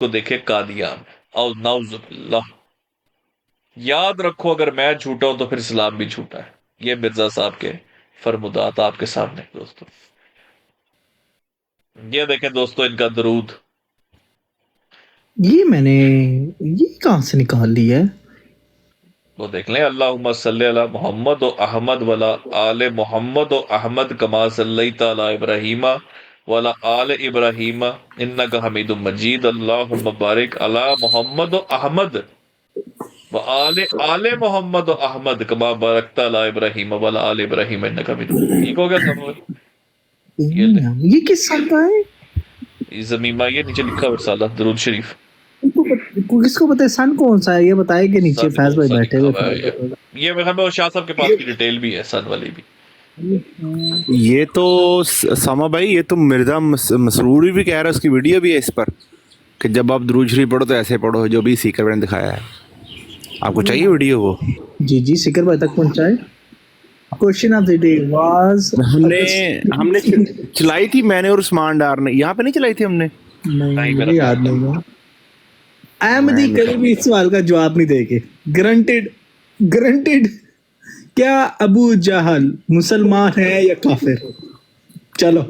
को देखे कादियान और नाउजुबिल्लाह। याद रखो अगर मैं झूठा हूं तो फिर इस्लाम भी झूठा है। ये मिर्जा साहब के फरमुदात आपके सामने दोस्तों। ये देखें दोस्तों इनका दरूद। ये कहां से निकाल लिया है? वो देख लें, अल्लाहुम्मा सल्ली अला मोहम्मद व अहमद वला आले मोहम्मद व अहमद कमा सल्लैता अला इब्राहीमा वला आले इब्राहीमा इन्नका हमीदुम मजीद। अल्लाहुम्मा बारिक अला मोहम्मद व अहमद व आले मोहम्मद व अहमद कमा बारकता अला इब्राहीम वला आले इब्राहीम इन्नका हमीदुम मजीद। ठीक हो गया सब? ये किस साल का है? ज़मीमा ये नीचे लिखा हुआ रिसाला दरूद शरीफ। किसको पता है सन कौन सा है? ये बताए कि नीचे फैज भाई बैठे हुए। ये मेरे ख्याल में शाह साहब के पास की डिटेल भी है सन वाली भी। ये तो सामा भाई, ये तो मिर्जा मसरूरी भी कह रहा है, उसकी वीडियो भी है इस पर कि जब आप दुरूद शरीफ पढ़ो तो ऐसे पढ़ो, जो भी सीकर भाई ने दिखाया है। आपको चाहिए वीडियो वो? जी जी, सीकर भाई तक पहुंचाए। Question of the day was हमने चलाई थी, मैंने और उस्मान डार ने। यहाँ पे नहीं चलाई थी हमने? नहीं, मुझे याद नहीं है। अहमदी कभी भी इस सवाल का जवाब नहीं देंगे। ग्रंटेड। क्या अबू जहल मुसलमान है या काफिर? चलो,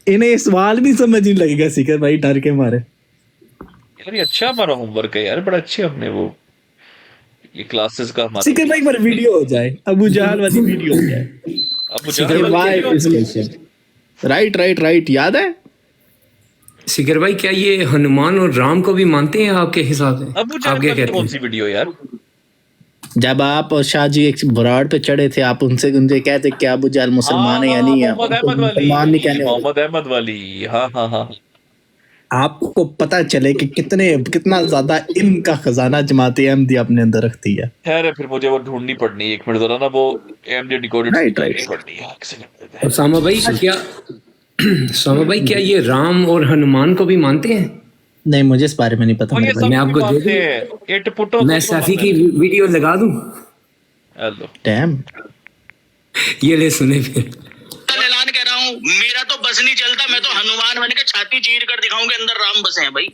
इन्हें सवाल भी समझ नहीं लगेगा सीकर भाई, डर के मारे। यार ये अच्छा हमारा होमवर्क है यार, बड़ा अच्छे हमने वो ये क्लासेस का हमारा। सीकर भाई पर वीडियो हो जाए, अबू जहल वाली वीडियो हो जाए। अबू जहल राइट, याद है? सिकर भाई, क्या ये हनुमान और राम को भी मानते हैं आपके हिसाब से? अबू जहल कौन सी वीडियो यार? जब आप और शाह जी एक बुराड़ पे चढ़े थे, आप उनसे कहते क्या अबू जहल मुसलमान है या नहीं है? मोहम्मद अहमद वाली। हाँ। आपको पता चले कि कितना ज्यादा इल्म का खजाना जमाते अहमदी अपने अंदर रखती है। खैर फिर मुझे वो ढूंढनी पड़नी है, एक मिनट जरा ना, वो एमडी डिकोडेड पड़नी है। सामा भाई, क्या ये राम और हनुमान को भी मानते हैं? नहीं, मुझे इस बारे में नहीं पता। मैं आपको दे दूं, मैं सैफी की वीडियो लगा दूं। डैम, ये ले सुने फिर। ऐलान कह रहा हूँ, मेरा तो बस नहीं चलता। मैं तो हनुमान बन के छाती चीर कर दिखाऊंगा अंदर राम बसे हैं भाई।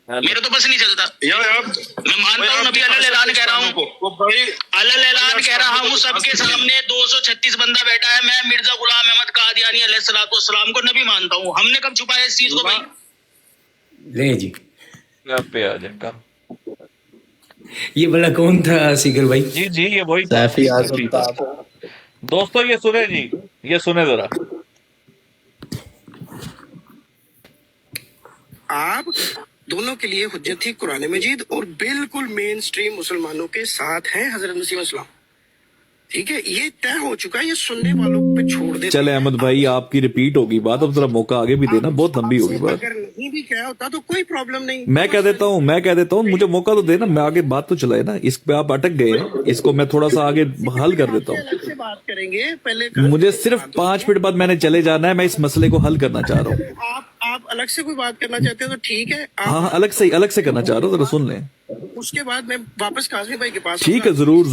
मेरा तो बस नहीं चलता। मैं मानता हूँ, नबी अल्लाह ऐलान कह रहा हूँ, अल्लाह ऐलान कह रहा हूँ सबके सामने। 236 बंदा बैठा है, मैं मिर्जा गुलाम अहमद कादियानी अलैहिस्सलाम को नबी मानता हूँ। हमने कब छुपाया इस चीज को भाई? ले जी, पे आ जाएगा। ये बड़ा कौन था सिकर भाई? जी ये वही सैफी आज़म था। दोस्तों ये सुने जी, ये सुने जरा। आप दोनों के लिए हुज्जत थी कुरान मजीद और बिल्कुल मेन स्ट्रीम मुसलमानों के साथ हैं हजरत मसीह इस्लाम। ठीक है, ये तय हो चुका है, ये सुनने वालों पे छोड़ दे। चले अहमद भाई, आपकी रिपीट होगी बात, अब जरा मौका आगे भी देना, बहुत लंबी होगी बात। अगर नहीं भी क्या होता तो कोई प्रॉब्लम नहीं। मैं कह देता हूँ, मुझे मौका तो देना, मैं आगे बात तो चलाए ना। इस पे आप अटक गए हैं, इसको मैं थोड़ा सा आगे हल कर देता हूँ। अलग से बात करेंगे पहले। मुझे सिर्फ 5 मिनट बाद मैंने चले जाना है, मैं इस मसले को हल करना चाह रहा हूँ। आप अलग से कोई बात करना चाहते हो तो ठीक है। हाँ, अलग से करना चाह रहा हूँ, जरा सुन लें। उसके बाद मैं वापस काज़मी भाई के पास। ठीक है, जरूर।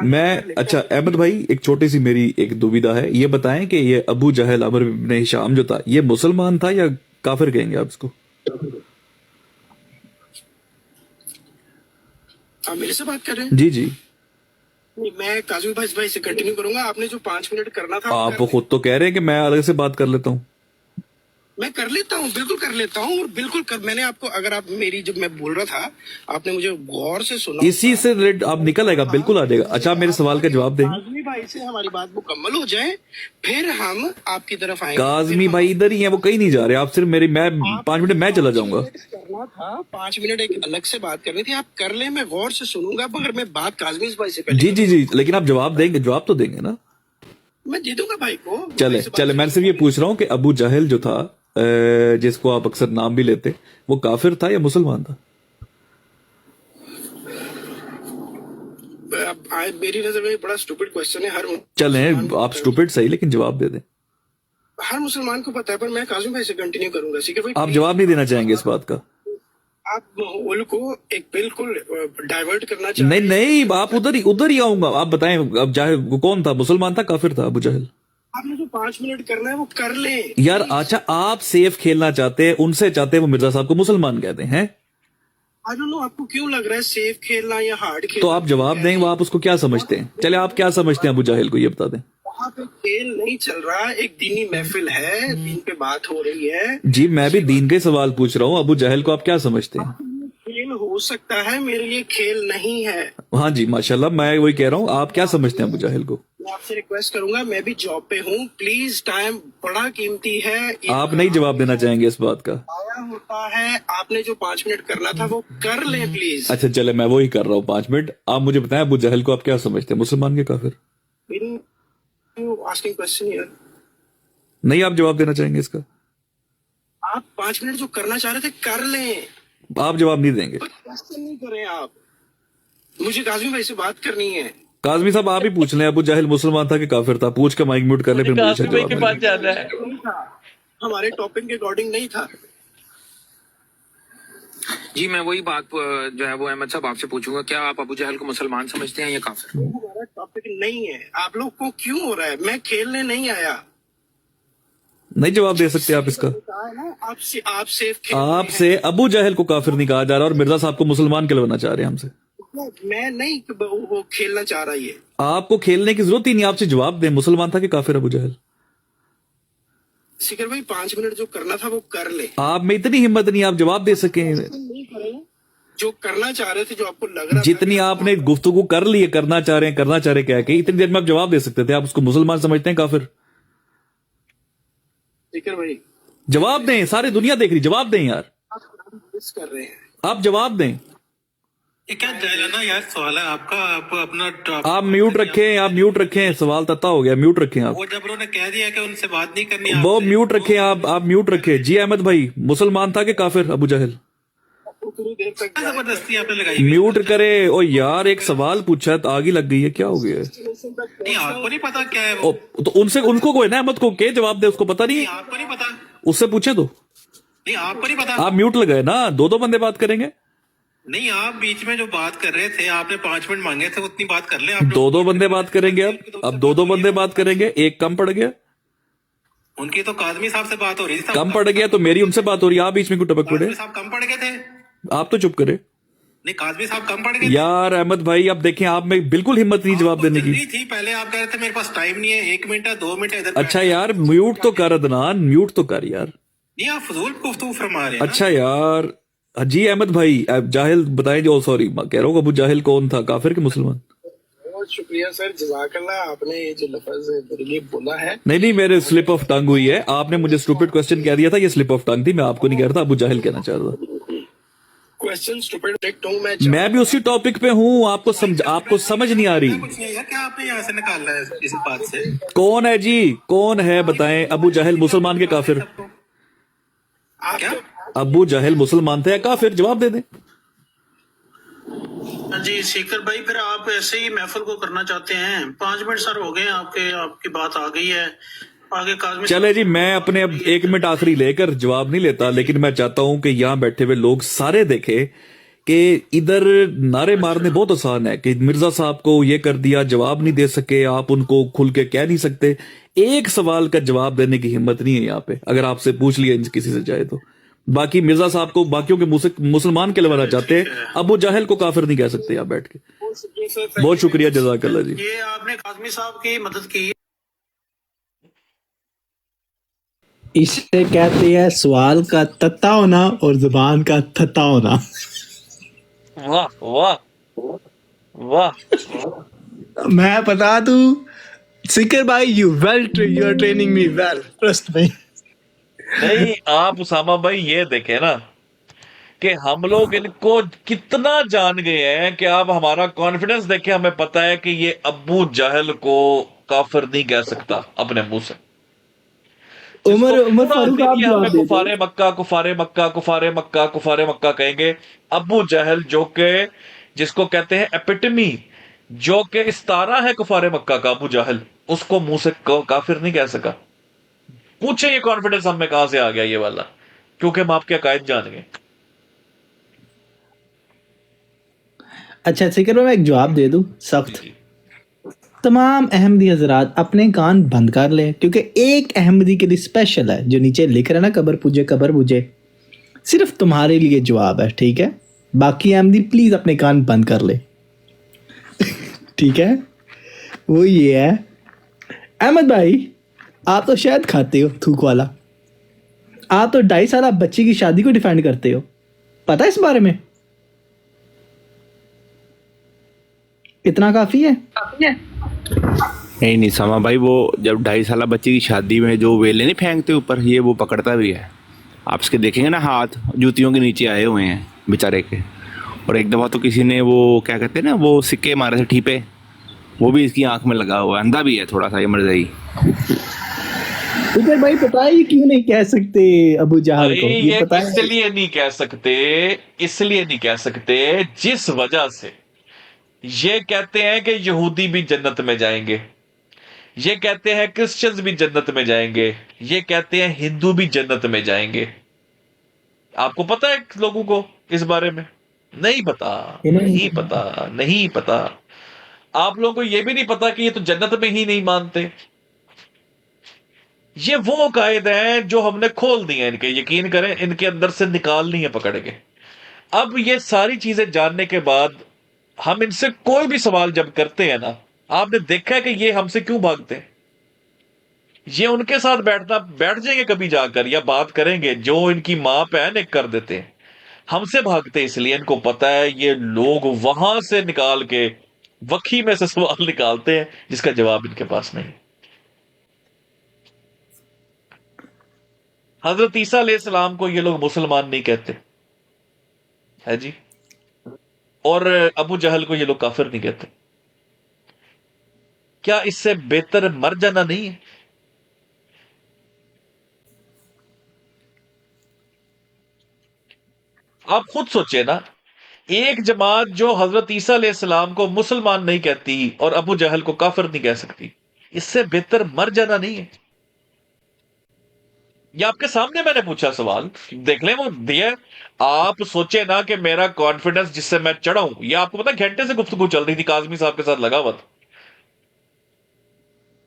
मैं अच्छा अहमद भाई, एक छोटी सी मेरी एक दुविधा है, ये बताएं कि ये अबू जहल अमर इब्न हिशाम जो था, ये मुसलमान था या काफिर कहेंगे आप इसको? आप मेरे से बात कर रहे हैं? जी। मैं काज़मी भाई से कंटिन्यू करूंगा। आपने जो 5 मिनट करना था, आप खुद तो कह रहे हैं कि मैं अलग से बात कर लेता हूँ। मैं कर लेता हूँ, बिल्कुल कर लेता हूँ। और बिल्कुल मैंने आपको, अगर आप मेरी, जब मैं बोल रहा था आपने मुझे गौर से सुना, इसी से आप निकल आएगा, बिल्कुल आ जाएगा। अच्छा, मेरे सवाल का जवाब देंगे? काज़मी भाई से हमारी बात मुकम्मल हो जाए फिर हम आपकी तरफ आएंगे। काज़मी भाई इधर ही है, वो कहीं नहीं जा रहे। आप सिर्फ मैं 5 मिनट मैं चला जाऊंगा। करना था 5 मिनट, एक अलग से बात करनी थी। आप कर ले, मैं गौर से सुनूंगा, मगर मैं बात काज़मी भाई से पहले। जी, लेकिन आप जवाब देंगे, जवाब तो देंगे ना? मैं दे दूंगा भाई को। चले मैं सिर्फ ये पूछ रहा हूँ कि अबू जहल जो था, जिसको आप अक्सर नाम भी लेते, वो काफिर था या मुसलमान था? मेरी नजर में बड़ा स्टूपिड क्वेश्चन है। चले आप स्टूपिड सही, लेकिन जवाब दे दें। हर मुसलमान को पता है, पर मैं काज़मी भाई से कंटिन्यू करूंगा। ठीक है भाई, आप जवाब नहीं देना चाहेंगे इस बात का? आप माहौल को एक बिल्कुल डाइवर्ट करना चाहते नहीं, आप उधर ही आऊंगा। आप बताएं, अब चाहे कौन था, मुसलमान था काफिर था अबू जहल? आपने जो 5 मिनट करना है वो कर ले। यार अच्छा, आप सेफ खेलना चाहते हैं, उनसे चाहते हैं वो मिर्जा साहब को मुसलमान कहते हैं। आई डोंट नो आपको क्यों लग रहा है सेफ खेलना या हार्ड खेलना। तो आप जवाब दें, वो आप उसको क्या समझते हैं? चले आप क्या समझते हैं अबू जाहिल को, ये बता दें। वहाँ पे खेल नहीं चल रहा, एक दीनी महफिल है, दीन पे बात हो रही है। जी मैं भी दीन के सवाल पूछ रहा हूँ, अबू जाहिल को आप क्या समझते हैं? खेल हो सकता है, मेरे लिए खेल नहीं है। हाँ जी माशाल्लाह, मैं वही कह रहा हूँ, आप क्या समझते हैं अबू जाहिल को? मैं आपसे रिक्वेस्ट करूंगा, मैं भी जॉब पे हूँ, प्लीज टाइम बड़ा कीमती है। आप नहीं जवाब देना चाहेंगे इस बात का? आया होता है, आपने जो 5 मिनट करना था वो कर ले प्लीज। अच्छा चले, मैं वही कर रहा हूँ 5 मिनट। आप मुझे बताएं अबू जाहिल को आप क्या समझते हैं, मुसलमान के काफिर? Asking question here. नहीं आप जवाब देना चाहेंगे इसका? आप 5 मिनट जो करना चाह रहे थे कर लें, आप जवाब नहीं देंगे? क्वेश्चन नहीं करें आप। मुझे काजिम भाई से बात करनी है। काजमी साहब आप ही पूछ लें, अबू जाहिल मुसलमान था कि काफिर था? पूछ के माइक म्यूट कर ले, फिर मुझे कासिम भाई जवाब के दें। पास जाना है। नहीं था, हमारे टॉपिक के अकॉर्डिंग नहीं था। जी मैं वही बात जो है वो अहमद साहब आपसे पूछूंगा, क्या आप अबू जहल को मुसलमान समझते हैं या काफिर? हमारा टॉपिक नहीं है। आप लोग को क्यों हो रहा है? मैं खेलने नहीं आया। नहीं जवाब दे सकते आप इसका? कहा है ना, आप सेफ खेल। आपसे अबू जाहिल को काफिर नहीं कहा जा रहा और मिर्जा साहब को मुसलमान कहलवाना चाह रहे हैं हमसे। मैं नहीं वो खेलना चाह रहा ये। आपको खेलने की जरूरत ही नहीं, आपसे जवाब दें, मुसलमान था कि काफिर अबू जाहिल? सिकर भाई 5 मिनट जो करना था वो कर ले। आप में इतनी हिम्मत नहीं आप जवाब दे सके? नहीं करें जो करना चाह रहे थे, जो आपको लग रहा जितनी आपने गुफ्तगू कर ली है, करना चाह रहे हैं कह के, इतनी देर में आप जवाब दे सकते थे। आप उसको मुसलमान समझते हैं काफिर? सिकर भाई जवाब दें, सारी दुनिया देख रही, जवाब दें यार, आप मिस कर रहे हैं। आप जवाब दें। ये क्या जाना यार सवाल है आपका, आप अपना आप म्यूट रखें, आप म्यूट रखें, सवाल तत्ता हो गया, म्यूट रखें आप। वो जब उन्होंने कह दिया कि उनसे बात नहीं करनी वो आपसे, म्यूट रखें, आप म्यूट रखें। जी अहमद भाई, मुसलमान था कि काफिर अबू जाहिल? उतनी देर तक क्या जबरदस्ती आपने लगाई हुई है? म्यूट करे। ओ यार एक सवाल पूछा तो आगे लग गई है, क्या हो गया है? नहीं आपको नहीं पता क्या है ओ, वो? तो उनसे उनको कोई ना अहमद को के जवाब दे, उसको पता नहीं नहीं है, आपको नहीं पता, उससे पूछे तो। नहीं आपको नहीं पता। आप म्यूट लगाए ना, दो बंदे बात करेंगे। नहीं आप बीच में जो बात कर रहे थे, आपने 5 मिनट मांगे थे, उतनी बात कर ले आप लोग। दो बंदे बात करेंगे अब दो बंदे बात करेंगे, एक कम पड़ गया। उनकी तो काजमी साहब से बात हो रही थी। कम पड़ गया तो मेरी उनसे बात हो रही है, आप बीच में क्यों टपक पड़े? काजमी साहब कम पड़ गए थे। आप तो चुप करे नहीं काजमी साहब कम पड़ गए थे। यार। अहमद भाई आप देखें, आप में बिल्कुल हिम्मत नहीं जवाब आपको देने की। जल्दी थी, पहले आप कह रहे थे मेरे पास टाइम नहीं है, 1 मिनट है 2 मिनट है इधर। अच्छा यार म्यूट तो कर अदनान, म्यूट तो कर यार। नहीं आप फजूल गुफ्तगू फरमा रहे हैं ना। अच्छा यार जी अहमद भाई, आप जाहिल बताएं जो, सॉरी कह रहा हूँ, अबू जाहिल कौन था, काफिर के मुसलमान? बहुत शुक्रिया सर, जज़ाकल्लाह, आपने ये जो लफ्ज मेरे लिए बोला है। नहीं मेरे स्लिप ऑफ टंग हुई है, आपने मुझे स्टूपिड क्वेश्चन कह दिया था, ये स्लिप ऑफ टंग थी, मैं आपको नहीं कह रहा था, अबू जाहिल कहना चाह रहा था। क्वेश्चन स्टूपिड हूँ मैं भी उसी टॉपिक पे हूँ, आपको समझ नहीं आ रही। कुछ नहीं है, क्या आपने यहाँ से निकाला है इस बात से? कौन है जी, कौन है बताएं? अबू जाहिल मुसलमान के काफिर? क्या? अबू जाहिल मुसलमान थे या काफिर? जवाब दे दें। जी सीकर भाई, फिर आप ऐसे ही महफिल को करना चाहते हैं? 5 मिनट सर हो गए आपकी बात आ गई है आगे। काजमी चले जी, मैं अपने अब 1 मिनट आखिरी लेकर जवाब नहीं लेता, लेकिन मैं चाहता हूं कि यहाँ बैठे हुए लोग सारे देखें कि इधर नारे मारने बहुत आसान है कि मिर्जा साहब को ये कर दिया, जवाब नहीं दे सके, आप उनको खुल के कह नहीं सकते। एक सवाल का जवाब देने की हिम्मत नहीं है यहाँ पे, अगर आपसे पूछ लिया किसी से जाए तो। बाकी मिर्जा साहब को बाकियों के मुंह से मुसलमान कहलवाना चाहते हैं, अबू जाहिल को काफिर नहीं कह सकते यहाँ बैठ के। बहुत शुक्रिया, जज़ाकल्लाह जी। ये आपने काजमी साहब की मदद की। इसे कहते हैं सवाल का तत्ता होना और जुबान का थत्ता होना। वाह वाह वाह। मैं बता दूं सिकर भाई, you are training me well, trust me. नहीं आप उसामा भाई ये देखें ना कि हम लोग इनको कितना जान गए हैं कि आप हमारा कॉन्फिडेंस देखें, हमें पता है कि ये अबू जाहिल को काफिर नहीं कह सकता अपने मुंह से। उमर फारूक आप जवाब दे कुफारे मक्का कहेंगे। अबू जाहिल जो के जिसको कहते हैं एपिटमी, जो के इस्तारा है कुफारे मक्का का, अबू जाहिल उसको मुंह से काफिर नहीं कह सका। पूछे ये कॉन्फिडेंस हमें कहां से आ गया ये वाला? क्योंकि हम आपके अकायद जान गए। अच्छा सिकर भाई, मैं एक जवाब दे दूं सख्त। तमाम अहमदी हजरात अपने कान बंद कर ले, क्योंकि एक अहमदी के लिए स्पेशल है जो नीचे लिख रहा है ना, कबर पूजे, सिर्फ तुम्हारे लिए जवाब है, ठीक है? बाकी अहमदी प्लीज अपने कान बंद कर ले। ठीक है, वो ये है। अहमद भाई, आप तो शायद खाते हो थूक वाला, आप तो 2.5 साल बच्ची की शादी को डिफेंड करते हो, पता है इस बारे में? इतना काफी है? नहीं समा भाई, वो जब 2.5 साल बच्चे की शादी में जो वेले नहीं फेंकते ऊपर, ये वो पकड़ता भी है। आप इसके देखेंगे ना, हाथ जूतियों के नीचे आए हुए हैं बेचारे के। और एक दफ़ा तो किसी ने वो क्या कहते हैं ना, वो सिक्के मारे थे ठीपे, वो भी इसकी आंख में लगा हुआ है। अंधा भी है थोड़ा सा ये मर्ज़ई। इधर भाई पता है क्यों नहीं कह सकते अबू जहल को? ये पता है इसलिए नहीं कह सकते जिस वजह से ये कहते हैं कि यहूदी भी जन्नत में जाएंगे, ये कहते हैं क्रिश्चियंस भी जन्नत में जाएंगे, ये कहते हैं हिंदू भी जन्नत में जाएंगे। आपको पता है लोगों को इस बारे में? नहीं पता। आप लोगों को यह भी नहीं पता कि ये तो जन्नत में ही नहीं मानते। ये वो कायदे हैं जो हमने खोल दिए इनके, यकीन करें, इनके अंदर से निकालनी है पकड़ के। अब ये सारी चीजें जानने के बाद हम इनसे कोई भी सवाल जब करते हैं ना, आपने देखा है कि ये हमसे क्यों भागते हैं? ये उनके साथ बैठ जाएंगे कभी जाकर या बात करेंगे, जो इनकी मां बहन एक कर देते हैं। हमसे भागते इसलिए इनको पता है ये लोग वहां से निकाल के वक्की में से सवाल निकालते हैं जिसका जवाब इनके पास नहीं। हजरत ईसा अलैहिस्सलाम को ये लोग मुसलमान नहीं कहते है जी, और अबू जहल को ये लोग काफिर नहीं कहते। क्या इससे बेहतर मर जाना नहीं है? आप खुद सोचे ना, एक जमात जो हजरत ईसा अलैहिस्सलाम को मुसलमान नहीं कहती और अबू जहल को काफिर नहीं कह सकती, इससे बेहतर मर जाना नहीं है? ये आपके सामने मैंने पूछा सवाल, देख लें वो दिया। आप सोचे ना कि मेरा कॉन्फिडेंस जिससे मैं चढ़ा हूं, ये आपको पता घंटे से गुफ्तगू चल रही थी, काजमी साहब के साथ लगा हुआ था,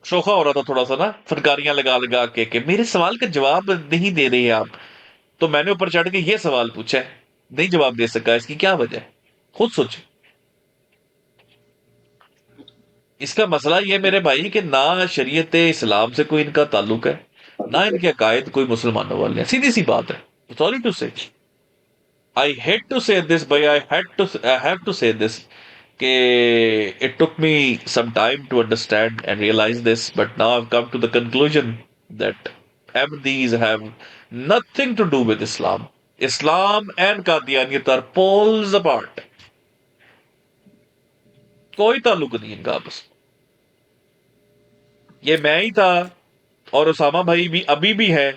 शोखा हो रहा था थोड़ा सा ना, फनकारियां लगा लगा के मेरे सवाल का जवाब नहीं दे रहे हैं आप। तो मैंने ऊपर चढ़ के ये सवाल पूछा है, नहीं जवाब दे सका, इसकी क्या वजह है? खुद सोचे। इसका मसला ये मेरे भाई कि ना शरीयत इस्लाम से कोई इनका ताल्लुक है, ना इनके अकायद कोई मुसलमानों वाले हैं। सीधी सी बात है। सॉरी टू से, आई हेट टू से दिस भाई, आई हैव टू से दिस कि it took me some time to understand and realize this, but now I've come to the conclusion that Ahmadis have nothing to do with Islam. Islam and Qadianiyat are poles apart. कोई ताल्लुक नहीं इनका आपस। ये मैं ही था और उसामा भाई भी अभी भी है,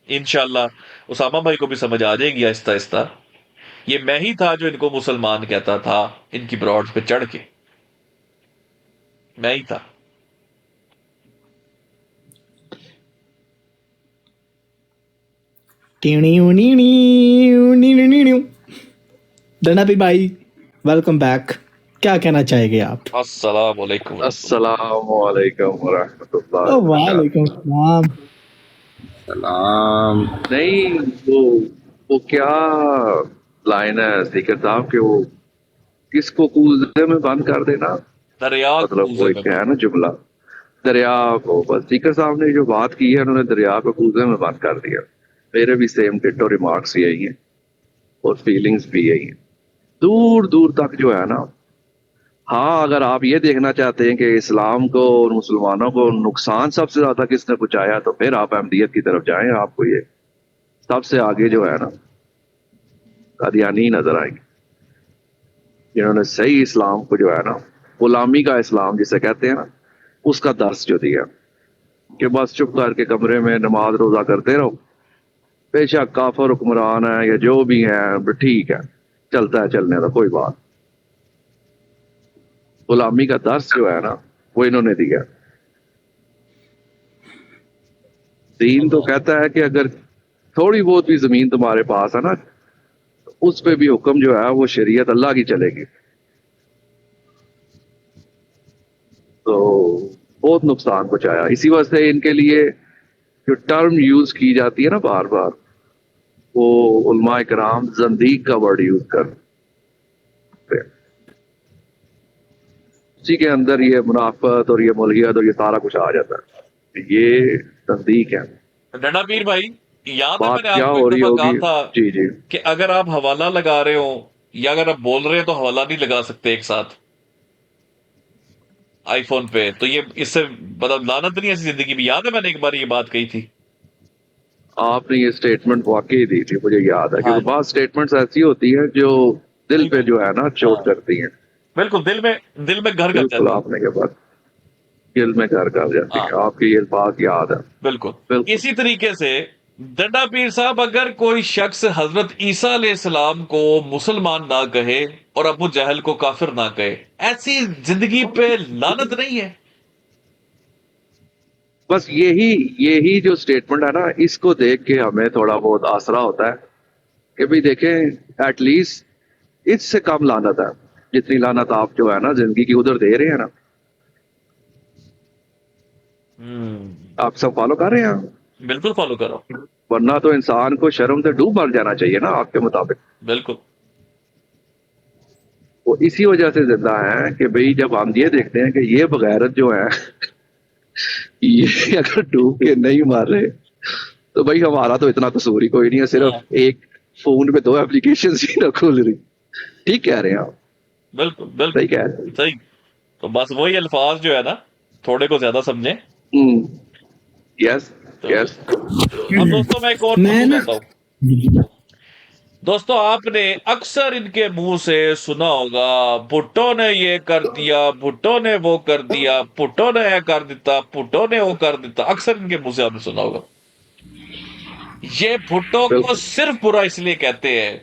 इंशाल्लाह उसामा भाई को भी समझ आ जाएगी आहिस्ता आहिस्ता। ये मैं ही था जो इनको मुसलमान कहता था, इनकी ब्रॉड्स पे चढ़ के मैं ही था। डनापी भाई वेलकम बैक, क्या कहना चाहेंगे आप? अस्सलाम वालेकुम। ओ वालेकुम सलाम। सलाम। नहीं, वो क्या लाइन है स्पीकर साहब के, वो किसको कूजे में बंद कर देना, दरिया मतलब वो एक है ना जुमला, दरिया को, बस स्पीकर साहब ने जो बात की है उन्होंने दरिया को कूजे में बंद कर दिया। मेरे भी सेम डिटो रिमार्क्स यही हैं और फीलिंग्स भी यही हैं, दूर दूर तक जो है ना। हाँ, अगर आप ये देखना चाहते हैं कि इस्लाम को और मुसलमानों को नुकसान सबसे ज्यादा किसने पहुंचाया, तो फिर आप अहमदियत की तरफ जाएं, आपको ये सबसे आगे जो है ना कादियानी नजर आएंगे, जिन्होंने सही इस्लाम को जो है ना, गुलामी का इस्लाम जिसे कहते हैं ना, उसका दर्स जो दिया कि बस चुप करके कमरे में नमाज रोजा करते रहो, बेशक काफर हुक्मरान है या जो भी है, ठीक है, चलता है, चलने का कोई बात। गुलामी का दर्स जो है ना वो इन्होंने दिया। दीन तो कहता है कि अगर थोड़ी बहुत भी जमीन तुम्हारे पास है ना, तो उस पे भी हुक्म जो है वो शरीयत अल्लाह की चलेगी। तो बहुत नुकसान पहुंचाया। इसी वजह से इनके लिए जो टर्म यूज की जाती है ना बार बार, वो उलमा इकराम जंदीक का वर्ड यूज करते हैं। उसी के अंदर ये मुनाफत और ये मुल्हियत और ये सारा कुछ आ जाता है। ये तस्दीक है। डंडा पीर भाई, याद है बात मैंने क्या आपको हो एक रही दफा कहा होगी? था जी जी। कि अगर आप हवाला लगा रहे हो या अगर आप बोल रहे हो तो हवाला नहीं लगा सकते एक साथ आईफोन पे, तो ये इससे मतलब लानत नहीं ऐसी जिंदगी में। याद है मैंने एक बार ये बात कही थी। आपने ये स्टेटमेंट वाकई दी थी, मुझे याद है, हाँ क्योंकि बहुत स्टेटमेंट्स ऐसी होती हैं जो दिल पे जो है ना चोट हाँ करती हैं। बिल्कुल, दिल में घर कर बिल्कुल, जाती है। आपने के बाद दिल में घर कर जाती हाँ है। आपकी ये बात याद है। बिल्कुल। बिल्कुल। इसी तरीके से डंडा पीर साहब, अगर कोई शख्स हजरत ईसा अलैहिस्सलाम को मुसलमान ना कहे और अबू जहल को काफिर ना कहे, ऐसी जिंदगी पे लानत नहीं है? बस यही जो स्टेटमेंट है ना, इसको देख के हमें थोड़ा बहुत आसरा होता है कि भाई देखें, एटलीस्ट इससे कम लानत है जितनी लानत आप जो है ना जिंदगी की उधर दे रहे हैं ना। आप सब फॉलो कर रहे हैं? बिल्कुल फॉलो करो। वरना तो इंसान को शर्म से डूब मर जाना चाहिए ना आपके मुताबिक। बिल्कुल। वो इसी वजह से जिंदा है कि भाई जब हम ये देखते हैं कि ये बगैरत जो है ये अगर डूब के नहीं मार रहे, तो भाई हमारा तो इतना कसूर ही कोई नहीं है। सिर्फ एक फोन में 2 एप्लीकेशन ही ना खुल रही। ठीक कह रहे हैं आप। बिल्कुल बिल्कुल सही कह रहे हैं। सही। तो बस वही अल्फाज जो है ना, थोड़े को ज्यादा समझे। Yes yes. अब दोस्तों मैं एक और मैं ना- बताता हूँ। दोस्तों आपने अक्सर इनके मुंह से सुना होगा, भुट्टो ने ये कर दिया, भुट्टो ने वो कर दिया, भुट्टो ने ये कर दिता, भुट्टो ने वो कर दिता। अक्सर इनके मुंह से आपने सुना होगा। ये भुट्टो को सिर्फ बुरा इसलिए कहते हैं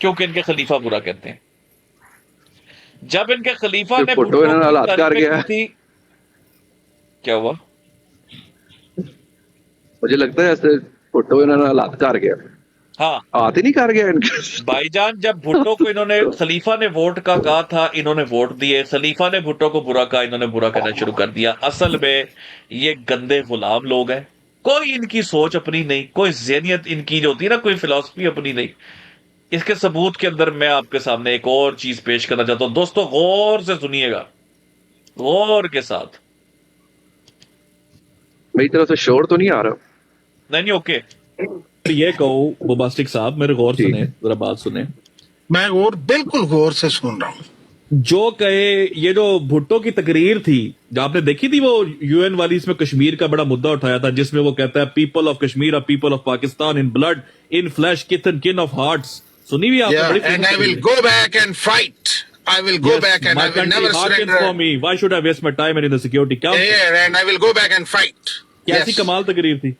क्योंकि इनके खलीफा बुरा कहते हैं। जब इनके खलीफा ने भुट्टो भुट्टो इन्होंने की हालात कर तारीफें गया की थी, क्या हुआ? मुझे लगता है ऐसे भुट्टो इन्होंने हालात कर गया। हाँ हाथ ही नहीं कर गया इनके। भाईजान, जब भुट्टो को इन्होंने खलीफा ने वोट का कहा था, इन्होंने वोट दिए। खलीफा ने भुट्टो को बुरा कहा, इन्होंने बुरा कहना शुरू कर दिया। असल में ये गंदे गुलाम लोग हैं। कोई इनकी सोच अपनी नहीं, कोई ज़हनियत इनकी जो होती है ना, कोई फिलॉसफी अपनी नहीं। इसके सबूत के अंदर मैं आपके सामने एक और चीज पेश करना चाहता हूं। दोस्तों गौर से सुनिएगा, गौर के साथ। मेरी तरफ से शोर तो नहीं आ रहा? नहीं ओके। ये कहो बोबास्टिक साहब, मेरे गौर सुने, जरा बात सुने। मैं और बिल्कुल गौर से सुन रहा हूँ। जो कहे, ये जो भुट्टो की तकरीर थी जो आपने देखी थी, वो यूएन वाली, इसमें कश्मीर का बड़ा मुद्दा उठाया था, जिसमें वो कहता है people of Kashmir are people of Pakistan in blood, in flesh, kith and kin of hearts. सुनी हुई आपने? बड़ी and I will go back and fight. I will go back and I will never surrender. for me. Why should I waste my time in the security? क्या Yeah, and I will go back and fight. कैसी Yes. कमाल तकरीर थी?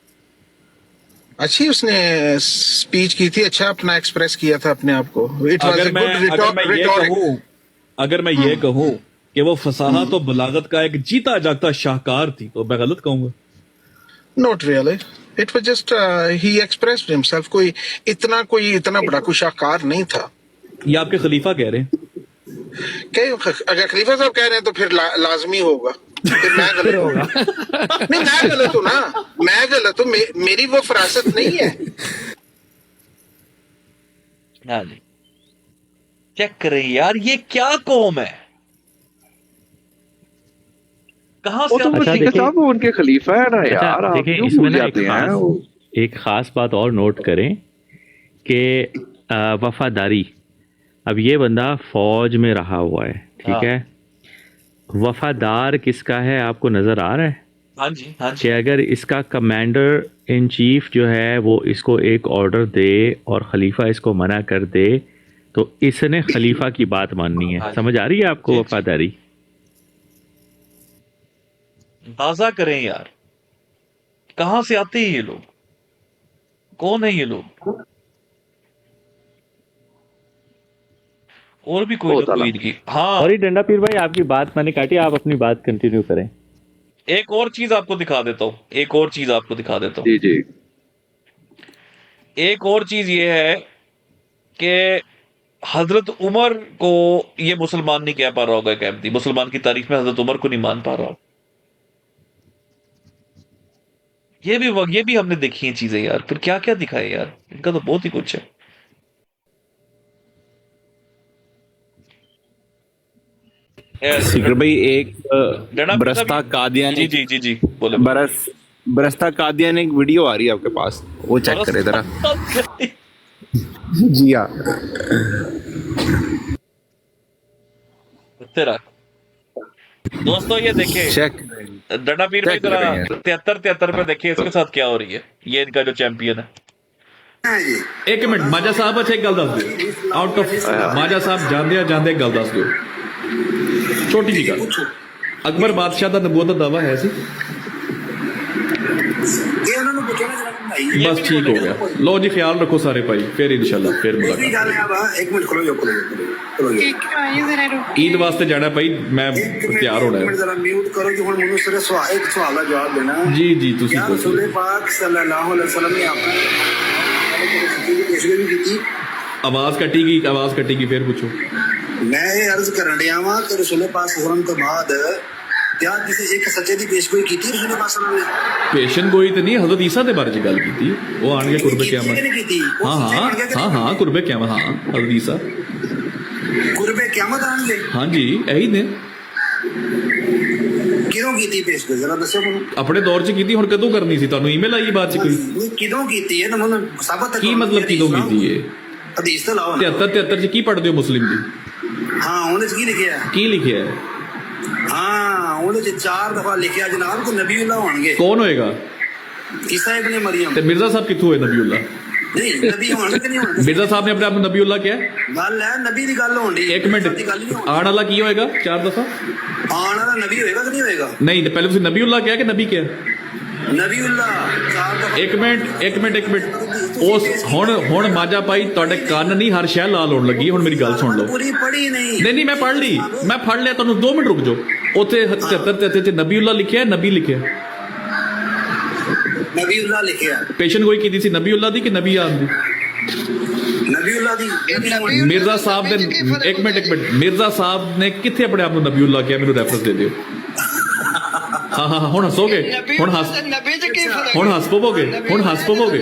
अच्छी उसने speech की थी, अच्छा अपना एक्सप्रेस किया था अपने आप को। It was अगर a मैं good rhetoric. अगर मैं ये कहूं कि वो फसाहत और बलागत का एक जीता जागता शाहकार थी, तो मैं गलत कहूंगा? Not really. It was just he expressed himself. कोई इतना बड़ा कोई शाहकार नहीं था। ये आपके खलीफा कह रहे हैं। अगर खलीफा साहब कह रहे हैं तो फिर लाजमी होगा। फिर मैं गलत होगा। नहीं, मैं गलत हूँ ना, मैं गलत हूँ। मेरी वो फरासत नहीं है। हाँ जी, चेक करें यार, ये क्या कौम है? कहां से वो तो वजीर साहब वो उनके खलीफा है ना यार। आप देखें, क्यों इसमें भूल ना जाते हैं? एक खास बात और नोट करें कि वफादारी। अब ये बंदा फौज में रहा हुआ है, ठीक है? वफादार किसका है आपको नजर आ रहा है? हाँ जी हाँ कि अगर इसका कमांडर इन चीफ जो है वो इसको एक ऑर्डर दे और खलीफा इसको मना कर दे, तो इसने खलीफा की बात माननी है। समझ आ रही है आपको वफादारी? अंदाजा करें यार, कहां से आते हैं ये लोग? कौन है ये लोग? और भी कोई इनकी। हाँ, सॉरी डंडा पीर भाई, आपकी बात मैंने काटी, आप अपनी बात कंटिन्यू करें। एक और चीज आपको दिखा देता हूं, एक और चीज आपको दिखा देता हूं। जी जी। एक और चीज ये है कि हजरत उमर को ये मुसलमान नहीं कह पा रहा होगा, एक अहमदी मुसलमान की तारीफ में हजरत उमर को नहीं मान पा रहा होगा। ये भी हमने देखी हैं चीजें यार, फिर क्या क्या दिखाए यार, इनका तो बहुत ही कुछ है। सीकर भाई एक डना बरस्ता कादियानी जी जी जी जी बोले। बरस्ता कादियानी एक वीडियो आ रही है आपके पास, वो चेक करे जरा। जी हाँ, तेरा दोस्तों ये देखिए चेक डना पीर भाई जरा 73 पे देखिए इसके साथ क्या हो रही है, ये इनका जो चैंपियन है। एक मिनट माजा साहब, अच्छा एक गल दस दिओ आउट ऑफ माजा साहब जांदे एक गल दस दिओ, छोटी जी गल। अकबर बादशाह का नबूवत का दावा है सी? बस ठीक हो गया। लो जी ख्याल रखो सारे भाई, फिर इंशाल्लाह फिर मुलाकात। ईद वास्ते जाना भाई, मैं तैयार होना है। जी जी तुसी आवाज कटेगी फिर पूछो। मैं ये अर्ज करन दिया वां कि रसूल पाक सल्लल्लाहु अलैहि वसल्लम तो बाद क्या किसी एक सच्चे दी पेशगोई कीती रसूल पाक सल्लल्लाहु अलैहि वसल्लम ने? पेशन गोई तो नहीं, हजरत ईसा के बारे च गल की, वो आने कुर्बे क़यामत। हाँ कुर्बे क़यामत, हाँ हजरत ईसा कुर्बे क़यामत आएंगे। हाँ जी यही ने किदों कीती पेशगोई जरा दसो मैनूं। अपने दौर च कीती, हुण कदों करनी सी? तुहानूं ईमेल आई बात च कोई? किदों कीती है मैनूं साबत की मतलब किदों कीती है? हदीस तो लाओ। 73 च की पढ़दे हो मुस्लिम दी? हाँ उहदे च की लिखिया? की लिखिया है? हाँ उहदे च 4 दफा लिखिया जनाब कि नबीउल्लाह होणगे। कौन होएगा? ईसा इब्ने मरियम। ते मिर्जा साहब कित्थों होए नबीउल्लाह? नहीं नबी होणगे कि नहीं होणगे? मिर्जा साहब ने अपने आप को नबीउल्लाह किया? गल है नबी दी गल होंदी। एक मिनट, आने वाला की होएगा 4 दफा? आने वाला नबी होएगा कि नहीं होएगा? नहीं पहले तुम नबीउल्लाह क्या कि नबी क्या? नबीउल्लाह 4 दफा। एक मिनट उस हुण माजा भाई तुहाडे कान नहीं हर शह लाल होण लगी। हुण मेरी गल सुन लो। पूरी पढ़ी नहीं। नहीं मैं पढ़ ली, मैं फड़ लिया तुहानू। 2 मिनट रुक जाओ। उत्थे 73 च नबीउल्लाह लिखिया, नबी लिखिया? नबीउल्लाह लिखिया। पेशन गोई कीती सी नबीउल्लाह दी कि नबी आन दी? नबीउल्लाह दी। मिर्जा साहब ने एक मिनट मिर्जा साहब ने किथे अपने आप को नबीउल्लाह किया? मेनू रेफरेंस दे दिओ। हाँ हुण हसोगे, हुण हस पवोगे, हुण हस पवोगे।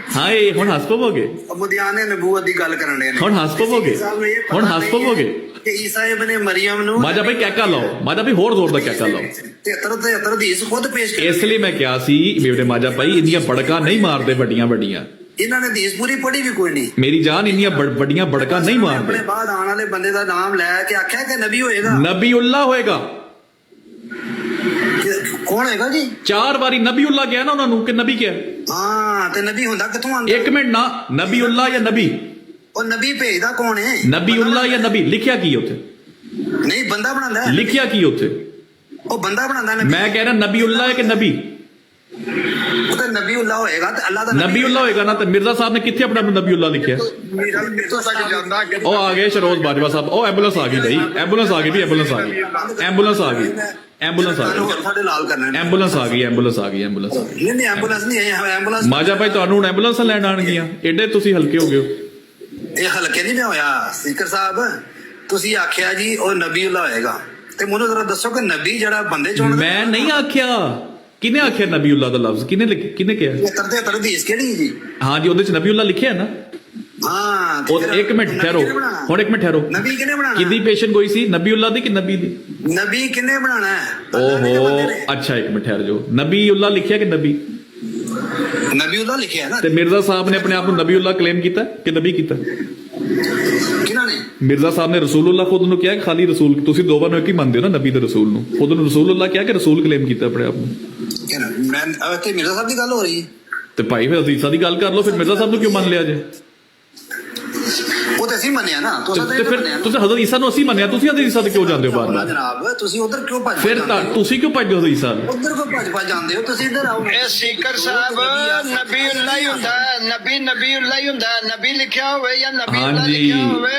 हाँ हुण हस पवोगे, मुदियाने नबूवत दी गल करन दे। हुण हस पवोगे, हुण हस पवोगे। कि ईसा इब्ने मरियम नु माजा भाई कैका लाओ, माजा भाई होर जोर दा कैका लाओ। 73 हदीस खुद पेश कर। इसलिए मैं क्या सी मेरे माजा भाई इन्नियां बड़का नहीं मारदे वड्डियां इन्हां ने हदीस पूरी पढ़ी भी कोई नहीं। मेरी जान इन्नियां बड़ियां बड़का नहीं मारदे। अपने बाद आने वाले बंदे दा नाम लै के आख्या कि नबी होएगा। नबीउल्लाह होएगा। कौन होएगा जी? 4 बारी नबीउल्लाह गया ना उन्होंने कि नबी क्या? हाँ ते नबी हुंदा किथों आंदा? एक मिनट ना, नबीउल्लाह या नबी? और नबी भेजदा कौन है? नबीउल्लाह या नबी लिखिया की उत्थे? नहीं बंदा बनांदा है। लिखिया की उत्थे? ओ बंदा बनांदा है। मैं कह रहा नबीउल्लाह है कि नबी? ओ ते नबीउल्लाह होएगा ते अल्लाह दा नबीउल्लाह होएगा ना। तो मिर्जा साहब ने किथे अपना नबीउल्लाह लिखिया? तो सच जानदा कि ओ आ गए शरोज बाजवा साहब। ओ एम्बुलेंस आ गई भाई, एम्बुलेंस आ गई भी, एम्बुलेंस आ गई, एम्बुलेंस आ गई, एम्बुलेंस आ गई, साडे लाल करना है। एम्बुलेंस आ गई, एम्बुलेंस आ गई, एम्बुलेंस। नहीं एम्बुलेंस नहीं है, एम्बुलेंस माजा भाई ਤੁਹਾਨੂੰ ਐਂਬੂਲੈਂਸ ਲੈਣ ਆਣਗੀਆਂ? ਐਡੇ ਤੁਸੀਂ ਹਲਕੇ ਹੋ ਗਏ ਹੋ। ਇਹ ਹਲਕੇ ਨਹੀਂ ਹੋਇਆ ਸਪੀਕਰ ਸਾਹਿਬ। ਤੁਸੀਂ ਆਖਿਆ ਜੀ ਉਹ ਨਬੀਉल्लाह ਹੋਏਗਾ ਤੇ ਮੈਨੂੰ ਜ਼ਰਾ ਦੱਸੋ ਕਿ ਨਬੀ ਜਿਹੜਾ ਬੰਦੇ ਚੋਂ ਮੈਂ ਨਹੀਂ ਆਖਿਆ। ਕਿਹਨੇ ਆਖਿਆ ਨਬੀਉल्लाह ਦਾ ਲਫ਼ਜ਼? ਕਿਹਨੇ ਕਿਹਾ? 73 ਹਦੀਸ ਕਿਹੜੀ ਜੀ? ਹਾਂ ਜੀ ਉਹਦੇ ਚ ਨਬੀਉल्लाह ਲਿਖਿਆ ਨਾ। ਹਾਂ ਉਹ ਇੱਕ ਮਿੰਟ ਠਹਿਰੋ, ਹੁਣ ਇੱਕ ਮਿੰਟ ਠਹਿਰੋ। ਨਬੀ ਕਿਹਨੇ ਬਣਾਣਾ? ਕਿਹਦੀ ਪੇਸ਼ਨ ਗੋਈ ਸੀ, ਨਬੀਉल्लाह ਦੀ ਕਿ ਨਬੀ ਦੀ? ਨਬੀ ਕਿਹਨੇ ਬਣਾਣਾ ਹੈ? ਓਹੋ ਅੱਛਾ ਇੱਕ ਮਿੰਟ ਠਹਿਰ ਜਾਓ। ਨਬੀਉल्लाह ਲਿਖਿਆ ਕਿ ਨਬੀ? ਨਬੀਉल्लाह ਲਿਖਿਆ ਨਾ। ਤੇ ਮਿਰਜ਼ਾ ਸਾਹਿਬ ਨੇ ਆਪਣੇ ਆਪ ਨੂੰ ਨਬੀਉल्लाह ਕਲੇਮ ਕੀਤਾ ਕਿ ਨਬੀ ਕੀਤਾ? ਕਿਹਨਾਂ ਨੇ? ਮਿਰਜ਼ਾ ਸਾਹਿਬ ਨੇ ਰਸੂਲullah ਖੁਦ ਨੂੰ ਕਿਹਾ ਕਿ ਖਾਲੀ ਰਸੂਲ। ਤੁਸੀਂ ਦੋਵਾਂ ਨੂੰ ਇੱਕ ਹੀ ਮੰਨਦੇ ਹੋ ਨਾ, ਨਬੀ ਤੇ ਰਸੂਲ ਨੂੰ। ਖੁਦ ਨੂੰ ਰਸੂਲullah ਕਿਹਾ ਕਿ ਰਸੂਲ ਕਲੇਮ ਕੀਤਾ ਆਪਣੇ ਆਪ ਨੂੰ। ਮੈਂ ਤੇ ਮਿਰਜ਼ਾ ਸਾਹਿਬ ਦੀ ਗੱਲ ਹੋ ਰਹੀ ਹੈ। ਤੇ ਭਾਈ ਫਿਰ ਅਜ਼ੀਜ਼ਾ ਦੀ ਗੱਲ ਕਰ ਲਓ, ਫਿਰ ਮਿਰਜ਼ਾ ਸਾਹਿਬ ਨੂੰ ਕਿਉਂ ਮੰਨ ਲਿਆ ਜੇ? ਉਹ ਤੇ ਅਸੀਂ ਮੰਨਿਆ ਨਾ। ਤੇ ਫਿਰ ਤੁਸੀਂ ਹਜ਼ਰਤ ਈਸਾ ਨੂੰ ਅਸੀਂ ਮੰਨਿਆ, ਤੁਸੀਂ ਹਜ਼ਰਤ ਈਸਾ ਤੇ ਕਿਉਂ ਜਾਂਦੇ ਹੋ ਬਾਰ-ਬਾਰ? ਜਨਾਬ ਤੁਸੀਂ ਉਧਰ ਕਿਉਂ ਭੱਜ ਫਿਰ ਤਾਂ ਤੁਸੀਂ ਕਿਉਂ ਭੱਜਦੇ ਹੋ ਹਜ਼ਰਤ ਈਸਾ ਨੂੰ? ਉਧਰ ਕਿਉਂ ਭੱਜ ਜਾਂਦੇ ਹੋ? ਤੁਸੀਂ ਇੱਧਰ ਆਓ। ਇਹ ਸਪੀਕਰ ਸਾਹਿਬ ਨਬੀਉल्लाह ਹੀ ਹੁੰਦਾ ਹੈ। ਨਬੀਉल्लाह ਹੀ ਹੁੰਦਾ ਹੈ। ਨਬੀ ਲਿਖਿਆ ਹੋਵੇ ਜਾਂ ਨਬੀਉल्लाह ਲਿਖਿਆ ਹੋਵੇ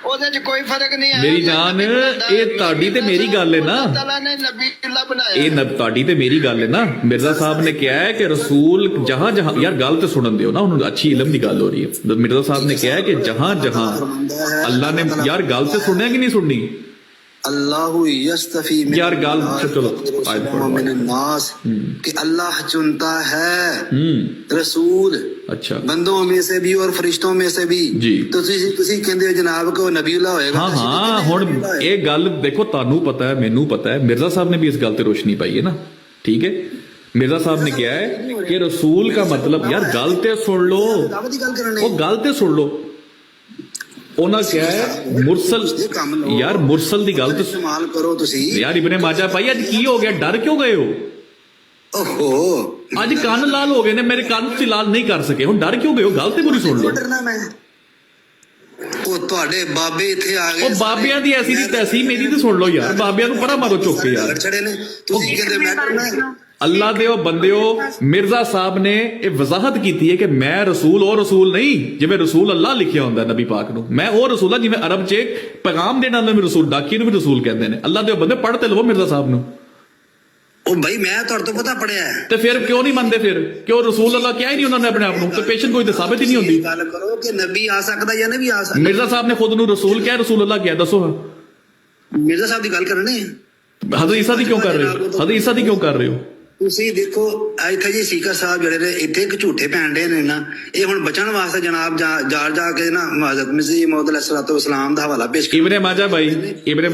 ਉਹਦੇ 'ਚ ਕੋਈ ਫਰਕ ਨਹੀਂ ਹੈ ਮੇਰੀ ਜਾਨ ਇਹ ਤੁਹਾਡੀ ਤੇ ਮੇਰੀ ਗੱਲ ਹੈ ਨਾ ਅੱਲਾਹ ਨੇ ਨਬੀਉल्लाह ਬਣਾਇਆ ਇਹ ਤੁਹਾਡੀ ਤੇ ਮੇਰੀ ਗੱਲ ਹੈ ਨਾ ਮਿਰਜ਼ਾ ਸਾਹਿਬ ਨੇ ਕਿਹਾ ਹੈ ਕਿ ਰਸੂਲ ਜਹਾਂ ਜਹਾਂ ਯਾਰ ਗੱਲ ਤੇ ਸੁਣਨ ਦਿਓ ਨਾ ਉਹਨੂੰ ਅੱਛੀ ਇਲਮ ਦੀ ਗੱਲ ਹੋ ਰਹੀ ਹੈ ਮਿਰਜ਼ਾ ਸਾਹਿਬ ਨੇ ਕਿਹਾ ਹੈ ਕਿ ਜਹਾਂ ਜਹਾਂ ਅੱਲਾਹ ਨੇ ਯਾਰ ਗੱਲ ਤੇ ਸੁਣਿਆ ਕਿ ਨਹੀਂ ਸੁਣਨੀ अल्लाह यस्तफी यार गाल चलो नास कि अल्लाह चुनता है रसूल अच्छा बंदों में से भी और फरिश्तों में से भी जी तो ਤੁਸੀਂ ਕਹਿੰਦੇ ਹੋ ਜਨਾਬ ਕੋ ਨਬੀਉल्लाह ਹੋਏਗਾ ਹਾਂ ਹਾਂ ਹੁਣ ਇਹ ਗੱਲ ਦੇਖੋ ਤੁਹਾਨੂੰ ਪਤਾ ਹੈ ਮੈਨੂੰ ਪਤਾ ਹੈ ਮਿਰਜ਼ਾ ਸਾਹਿਬ ਨੇ ਵੀ ਇਸ ਗੱਲ ਤੇ ਰੋਸ਼ਨੀ ਪਾਈ ਹੈ ਨਾ ਠੀਕ ਹੈ मिर्जा साहब ने किया है कि रसूल का मतलब यार गल ते सुन लो वो गल ते सुन लो ਉਹਨਾਂ ਕਿਹਾ ਹੈ ਮੁਰਸਲ ਯਾਰ ਮੁਰਸਲ ਦੀ ਗੱਲ ਤੇ ਇਸਤੇਮਾਲ ਕਰੋ ਤੁਸੀਂ ਯਾਰ ਇਬਨੇ ਮਾਜਾ ਭਾਈ ਅੱਜ ਕੀ ਹੋ ਗਿਆ ਡਰ ਕਿਉਂ ਗਏ ਹੋ ਓਹੋ ਅੱਜ ਕੰਨ ਲਾਲ ਹੋ ਗਏ ਨੇ ਮੇਰੇ ਕੰਨ ਤੁਸੀਂ ਲਾਲ ਨਹੀਂ ਕਰ ਸਕੇ ਹੁਣ ਡਰ ਕਿਉਂ ਗਏ ਹੋ ਗੱਲ ਤੇ ਪੂਰੀ ਸੁਣ ਲਓ ਉਹ ਤੁਹਾਡੇ ਬਾਬੇ ਇੱਥੇ ਆ ਗਏ ਉਹ ਬਾਬਿਆਂ ਦੀ ਐਸੀ ਦੀ ਤੈਸੀ ਮੇਰੀ ਤੇ ਸੁਣ ਲਓ ਯਾਰ ਬਾਬਿਆਂ ਨੂੰ ਪੜਾ ਮਾਰੋ ਚੁੱਕ ਕੇ ਯਾਰ ਛੜੇ ਨੇ ਤੁਸੀਂ ਕਹਿੰਦੇ ਮੈਂ ਕਰਨਾ ਅੱਲਾ ਦੇ ਉਹ ਬੰਦਿਓ ਮਿਰਜ਼ਾ ਸਾਹਿਬ ਨੇ ਇਹ ਵਜ਼ਾਹਤ ਕੀਤੀ ਹੈ ਕਿ ਮੈਂ ਰਸੂਲ ਉਹ ਰਸੂਲ ਨਹੀਂ ਜਿਵੇਂ ਰਸੂਲ ਅੱਲਾ ਲਿਖਿਆ ਹੁੰਦਾ ਨਬੀ ਪਾਕ ਨੂੰ ਮੈਂ ਉਹ ਰਸੂਲ ਆ ਜਿਵੇਂ ਅਰਬ 'ਚ ਪੈਗਾਮ ਦੇਣ ਵਾਲੇ ਵੀ ਰਸੂਲ ਡਾਕੀ ਨੂੰ ਵੀ ਰਸੂਲ ਕਹਿੰਦੇ ਨੇ ਅੱਲਾ ਦੇ ਉਹ ਬੰਦੇ ਪੜ੍ਹ ਤੇ ਲਵੋ ਮਿਰਜ਼ਾ ਸਾਹਿਬ ਨੂੰ ਉਹ ਭਾਈ ਮੈਂ ਤੁਹਾਡੇ ਤੋਂ ਪਤਾ ਪੜਿਆ ਤੇ ਫਿਰ ਕਿਉਂ ਨਹੀਂ ਮੰਨਦੇ ਫਿਰ ਕਿਉਂ ਰਸੂਲ ਅੱਲਾ ਕਿਹਾ ਹੀ ਨਹੀਂ ਉਹਨਾਂ ਨੇ ਆਪਣੇ ਆਪ ਨੂੰ ਤੇ ਪੇਸ਼ੈਂਟ ਕੋਈ ਤਾਂ ਸਾਬਿਤ ਹੀ ਨਹੀਂ ਹੁੰਦੀ ਗੱਲ ਕਰੋ ਕਿ ਨਬੀ ਆ ਸਕਦਾ ਜਾਂ ਨਹੀਂ ਆ ਸਕਦਾ ਮਿਰਜ਼ਾ ਸਾਹਿਬ ਨੇ ਖੁਦ ਨੂੰ ਰਸੂਲ ਕਿਹਾ ਰਸੂਲ ਅੱਲਾ ਕਿਹਾ ਦੱਸੋ ਹਾਂ ਮਿਰਜ਼ਾ ਸਾਹਿਬ ਦੀ ਗੱਲ ਕਰਨੇ ਹਜ਼ਰਤ ਈਸਾ ਦੀ ਕਿਉਂ ਕਰ ਰਹੇ ਹੋ ਹਜ਼ਰਤ ਈਸਾ ਦੀ ਕਿਉਂ ਕਰ ਰਹੇ ਹੋ ਤੁਸੀਂ ਦੇਖੋ ਇੱਥੇ ਜੀ ਸੀਕਰ ਸਾਹਿਬ ਜਿਹੜੇ ਨੇ ਇੱਥੇ ਇੱਕ ਝੂਠੇ ਪੈਣ ਦੇ ਨੇ ਨਾ ਇਹ ਹੁਣ ਬਚਣ ਵਾਸਤੇ ਜਨਾਬ ਜਾ ਕੇ ਨਾ ਹਜ਼ਰਤ ਮਸੀਹ ਮੌਦ अलैहिस्सलाम ਦਾ ਹਵਾਲਾ ਪੇਸ਼ ਕਰ ਇਬਨੇ ਮਾਜਾ ਭਾਈ ਇਬਨੇ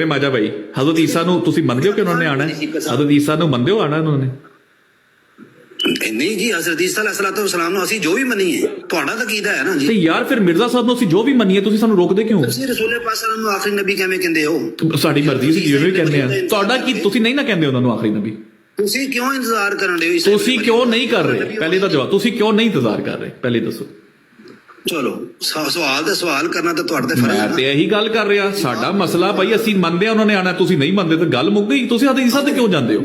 ਮਾਜਾ ਭਾਈ ਹਜ਼ਰਤ ਈਸਾ ਨੂੰ ਤੁਸੀਂ ਮੰਨਦੇ ਹੋ ਕਿ ਉਹਨਾਂ ਨੇ ਆਣਾ ਹਜ਼ਰਤ ਈਸਾ ਨੂੰ ਮੰਨਦੇ ਹੋ ਆਣਾ ਉਹਨਾਂ ਨੇ ਨਹੀਂ ਜੀ ਹਜ਼ਰਤ ਈਸਾ अलैहिस्सलाम ਨੂੰ ਅਸੀਂ ਜੋ ਵੀ ਮੰਨੀਏ ਤੁਹਾਡਾ ਤਾਂ ਕੀਦਾ ਹੈ ਨਾ ਜੀ ਤੇ ਯਾਰ ਫਿਰ ਮਿਰਜ਼ਾ ਸਾਹਿਬ ਨੂੰ ਅਸੀਂ ਜੋ ਵੀ ਮੰਨੀਏ ਤੁਸੀਂ ਸਾਨੂੰ ਰੋਕਦੇ ਕਿਉਂ ਤੁਸੀਂ ਰਸੂਲ ਪਾਕ ਸੱਲੱਲਾਹੁ ਨੂੰ ਆਖਰੀ ਨਬੀ ਕਿਵੇਂ ਕਹਿੰਦੇ ਹੋ ਸਾਡੀ ਮਰਜ਼ੀ ਸੀ ਜਿਵੇਂ ਵੀ ਕਹਿੰਦੇ ਆ ਤੁਹਾਡਾ ਕੀ ਤੁਸੀਂ ਨਹੀਂ ਨਾ ਕਹਿੰਦੇ ਉਹਨਾਂ ਨੂੰ ਆਖਰੀ ਨਬੀ ਤੁਸੀਂ ਕਿਉਂ ਇੰਤਜ਼ਾਰ ਕਰਨ ਦੇ ਹੋ ਤੁਸੀਂ ਕਿਉਂ ਨਹੀਂ ਕਰ ਰਹੇ ਪਹਿਲੇ ਤਾਂ ਜਵਾਬ ਤੁਸੀਂ ਕਿਉਂ ਨਹੀਂ ਇੰਤਜ਼ਾਰ ਕਰ ਰਹੇ ਪਹਿਲੇ ਦੱਸੋ ਚਲੋ ਸਵਾਲ ਕਰਨਾ ਤਾਂ ਤੁਹਾਡੇ ਤੇ ਫਰਜ਼ ਹੈ ਮੈਂ ਤੇ ਇਹੀ ਗੱਲ ਕਰ ਰਿਹਾ ਸਾਡਾ ਮਸਲਾ ਭਾਈ ਅਸੀਂ ਮੰਨਦੇ ਆ ਉਹਨਾਂ ਨੇ ਆਣਾ ਤੁਸੀਂ ਨਹੀਂ ਮੰਨਦੇ ਤਾਂ ਗੱਲ ਮੁੱਕ ਗਈ ਤੁਸੀਂ ਹਜ਼ਰਤ ਈਸਾ ਤੇ ਕਿਉਂ ਜਾਂਦੇ ਹੋ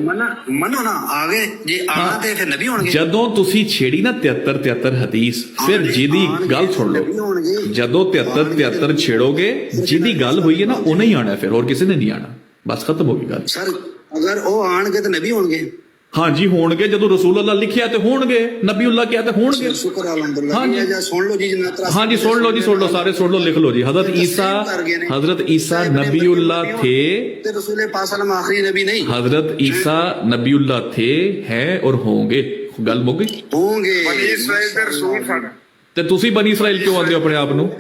ਮੰਨੋ ਨਾ ਆ ਗਏ ਜੇ ਆਣਾ ਤੇ ਫਿਰ ਨਬੀ ਹੋਣਗੇ ਜਦੋਂ ਤੁਸੀਂ ਛੇੜੀ ਨਾ 73 ਹਦੀਸ ਫਿਰ ਜਿਹਦੀ ਗੱਲ ਸੁਣ ਲਓ ਜਦੋਂ 73 ਛੇੜੋਗੇ ਜਿਹਦੀ ਗੱਲ ਹੋਈ ਹੈ ਨਾ ਉਹਨੇ ਹੀ ਆਣਾ ਫਿਰ ਹੋਰ ਕਿਸੇ ਨੇ ਨਹੀਂ ਆਣਾ ਬਸ ਖਤਮ ਹੋ ਗਈ ਗੱਲ ਸਰ ਅਗਰ ਉਹ ਆਣਗੇ ਤਾਂ ਨਬੀ ਹੋਣਗੇ ਹਾਂਜੀ ਹੋਣਗੇ ਜਦੋਂ ਰਸੂਲ ਅੱਲਾ ਲਿਖਿਆ ਤੇ ਹੋਣਗੇ ਨਬੀਉल्लाह ਕਿਹਾ ਤੇ ਹੋਣਗੇ ਸ਼ੁਕਰ ਅਲਹਮਦੁਲਿल्लाह ਸੁਣ ਲਓ ਜੀ ਜਿੰਨਾ ਹਾਂਜੀ ਸੁਣ ਲਓ ਜੀ ਸੁਣ ਲਓ ਸਾਰੇ ਸੁਣ ਲਓ ਲਿਖ ਲਓ ਜੀ ਹਜ਼ਰਤ ਈਸਾ ਨਬੀउल्लाह थे ਤੇ ਰਸੂਲ ਪਾਕ ਸੱਲੱਲਾਹੁ ਆਖਰੀ ਨਬੀ ਨਹੀਂ हजरत ईसा नबीउल्लाह थे हैं और होंगे गल मुक गई ਹੋਣਗੇ ਬਨੀ ਇਸਰਾਇਲ ਦੇ ਰਸੂਲ ਸਨ ਤੇ ਤੁਸੀਂ ਬਨੀ ਇਸਰਾਇਲ ਕਿਉਂ ਆਂਦੇ ਹੋ ਆਪਣੇ ਆਪ ਨੂੰ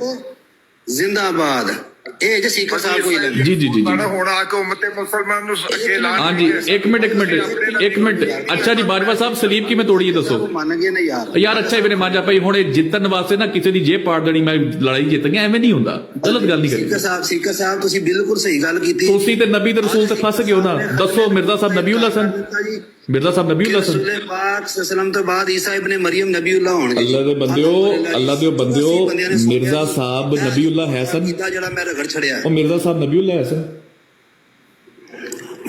ਜ਼ਿੰਦਾਬਾਦ ਇਹ ਜੇ ਸੀਕਰ ਸਾਹਿਬ ਕੋਈ ਨਹੀਂ ਜੀ ਜੀ ਜੀ ਜੀ ਹੁਣ ਆ ਕੇ ਉਮਤੇ ਮੁਸਲਮਾਨ ਨੂੰ ਅੱਗੇ ਐਲਾਨ ਹਾਂਜੀ ਇੱਕ ਮਿੰਟ ਅੱਛਾ ਜੀ ਬਾਜਵਾ ਸਾਹਿਬ ਸਲੀਬ ਕਿਵੇਂ ਤੋੜੀ ਦੱਸੋ ਮੰਨ ਗਏ ਨਾ ਯਾਰ ਅੱਛਾ ਇਬਨੇ ਮਾਜਾ ਭਾਈ ਹੁਣ ਇਹ ਜਿੱਤਣ ਵਾਸਤੇ ਨਾ ਕਿਸੇ ਦੀ ਜੇਬ ਪਾੜ ਦੇਣੀ ਮੈਂ ਲੜਾਈ ਜਿੱਤ ਗਿਆ ਐਵੇਂ ਨਹੀਂ ਹੁੰਦਾ ਗਲਤ ਗੱਲ ਨਹੀਂ ਕਰੀ ਸੀਕਰ ਸਾਹਿਬ ਤੁਸੀਂ ਬਿਲਕੁਲ ਸਹੀ ਗੱਲ ਕੀਤੀ ਤੁਸੀਂ ਤੇ ਨਬੀ ਤੇ ਰਸੂਲ ਤੇ ਫਸ ਗਏ ਹੋ ਨਾ ਦੱਸੋ ਮਿਰਜ਼ਾ ਸਾਹਿਬ ਨਬੀउल्लाह ਸਨ ਮਿਰਜ਼ਾ ਸਾਹਿਬ ਨਬੀउल्लाह ਸਨ ਰਸੂਲ ਪਾਕ ਸੱਲੱਲਾਹੁ ਤੋਂ ਬਾਅਦ ਈਸਾ ਇਬਨ ਮਰੀਮ ਨਬੀउल्लाह ਹੋਣਗੇ ਅੱਲਾ ਦੇ ਬੰਦਿਓ ਮਿਰਜ਼ਾ ਸਾਹਿਬ ਨਬੀउल्लाह ਹੈ ਸਨ ਜਿਹੜਾ ਮੈਂ ਰਗੜ ਛੜਿਆ ਉਹ ਮਿਰਜ਼ਾ ਸਾਹਿਬ ਨਬੀउल्लाह ਹੈ ਸਨ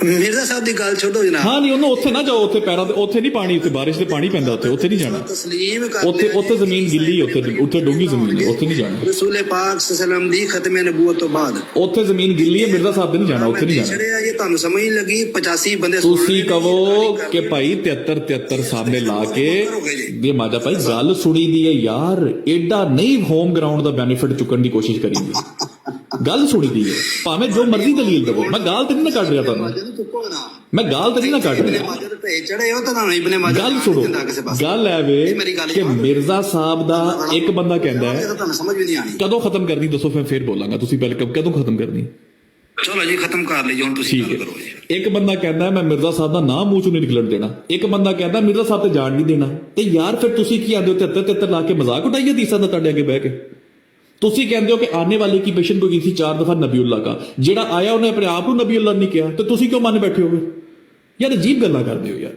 ਮਿਰਜ਼ਾ ਸਾਹਿਬ ਦੀ ਗੱਲ ਛੱਡੋ ਜਨਾਬ ਹਾਂ ਨਹੀਂ ਉਹਨੂੰ ਉੱਥੇ ਨਾ ਜਾਓ ਉੱਥੇ ਪੈਰਾਂ ਤੇ ਉੱਥੇ ਨਹੀਂ ਪਾਣੀ ਉੱਥੇ ਬਾਰਿਸ਼ ਦੇ ਪਾਣੀ ਪੈਂਦਾ ਉੱਥੇ ਨਹੀਂ ਜਾਣਾ ਤਸਲੀਮ ਕਰ ਉੱਥੇ ਜ਼ਮੀਨ ਗਿੱਲੀ ਉੱਥੇ ਡੂੰਗੀ ਜ਼ਮੀਨ ਹੈ ਉੱਥੇ ਨਹੀਂ ਜਾਣਾ ਰਸੂਲ ਪਾਕ ਸੱਲੱਲਾਹੁ ਦੀ ਖਤਮੇ ਨਬੂਵਤ ਤੋਂ ਬਾਅਦ ਉੱਥੇ ਜ਼ਮੀਨ ਗਿੱਲੀ ਹੈ ਮਿਰਜ਼ਾ ਸਾਹਿਬ ਦੇ ਨਹੀਂ ਜਾਣਾ ਉੱਥੇ ਨਹੀਂ ਜਾਣਾ ਛੜਿਆ ਇਹ ਤੁਹਾਨੂੰ ਸਮਝ ਨਹੀਂ ਲੱਗੀ 85 ਬੰਦੇ ਤੁਸੀਂ ਕਹੋ ਕਿ ਭਾਈ 73 ਸਾਹਮਣੇ ਲਾ ਕੇ ਇਹ ਮਾਜਾ ਭਾਈ ਗੱਲ ਸੁਣੀ ਦੀ ਹੈ ਯਾਰ ਐਡਾ ਨਹੀਂ ਹੋਮ ਗਰਾਊਂਡ ਦਾ ਬੈਨੀਫਿਟ ਚੁੱਕਣ ਦੀ ਕੋਸ਼ਿਸ਼ ਕਰੀਂਗੇ ਗੱਲ ਸੁਣੀ ਦੀ ਹੈ ਭਾਵੇਂ ਜੋ ਮਰਜ਼ੀ ਦਲੀਲ ਦਵੋ ਮੈਂ ਗਾਲ ਤੇ ਨਹੀਂ ਨਾ ਕੱਢ ਰਿਹਾ ਤੁਹਾਨੂੰ ਮੈਂ ਗਾਲ ਤੇ ਨਹੀਂ ਨਾ ਕੱਢ ਰਿਹਾ ਗੱਲ ਸੁਣੋ ਗੱਲ ਹੈ ਵੇ ਕਿ ਮਿਰਜ਼ਾ ਸਾਹਿਬ ਦਾ ਇੱਕ ਬੰਦਾ ਕਹਿੰਦਾ ਹੈ ਤੁਹਾਨੂੰ ਸਮਝ ਵੀ ਨਹੀਂ ਆਣੀ ਕਦੋਂ ਖਤਮ ਕਰਨੀ ਦੱਸੋ ਫਿਰ ਬੋਲਾਂਗਾ ਤੁਸੀਂ ਪਹਿਲੇ ਕਦੋਂ ਖਤਮ ਕਰਨੀ ਚਲੋ ਜੀ ਖਤਮ ਕਰ ਲਈ ਹੁਣ ਤੁਸੀਂ ਗੱਲ ਕਰੋ ਜੀ ਇੱਕ ਬੰਦਾ ਕਹਿੰਦਾ ਮੈਂ ਮਿਰਜ਼ਾ ਸਾਹਿਬ ਦਾ ਨਾਮ ਮੂੰਹ ਚੋਂ ਨਹੀਂ ਨਿਕਲਣ ਦੇਣਾ ਇੱਕ ਬੰਦਾ ਕਹਿੰਦਾ ਮਿਰਜ਼ਾ ਸਾਹਿਬ ਤੇ ਜਾਣ ਨਹੀਂ ਦੇਣਾ ਤੇ ਯਾਰ ਫਿਰ ਤੁਸੀਂ ਕੀ ਆਂਦੇ ਹੋ 73 ਲਾ ਕੇ ਮਜ਼ਾਕ ਉਡਾਈਏ ਤੀਸਾ ਦਾ ਤੁਹਾਡੇ ਅੱਗੇ ਬਹਿ ਕੇ ਤੁਸੀਂ ਕਹਿੰਦੇ ਹੋ ਕਿ ਆने वाले की पेशन को की थी 4 दफा नबीउल्लाह का ਜਿਹੜਾ ਆਇਆ ਉਹਨੇ ਆਪਣੇ ਆਪ ਨੂੰ ਨਬੀउल्लाह ਨਹੀਂ ਕਿਹਾ ਤੇ ਤੁਸੀਂ ਕਿਉਂ ਮੰਨ ਬੈਠੇ ਹੋਗੇ ਯਾਰ ਅਜੀਬ ਗੱਲਾਂ ਕਰਦੇ ਹੋ ਯਾਰ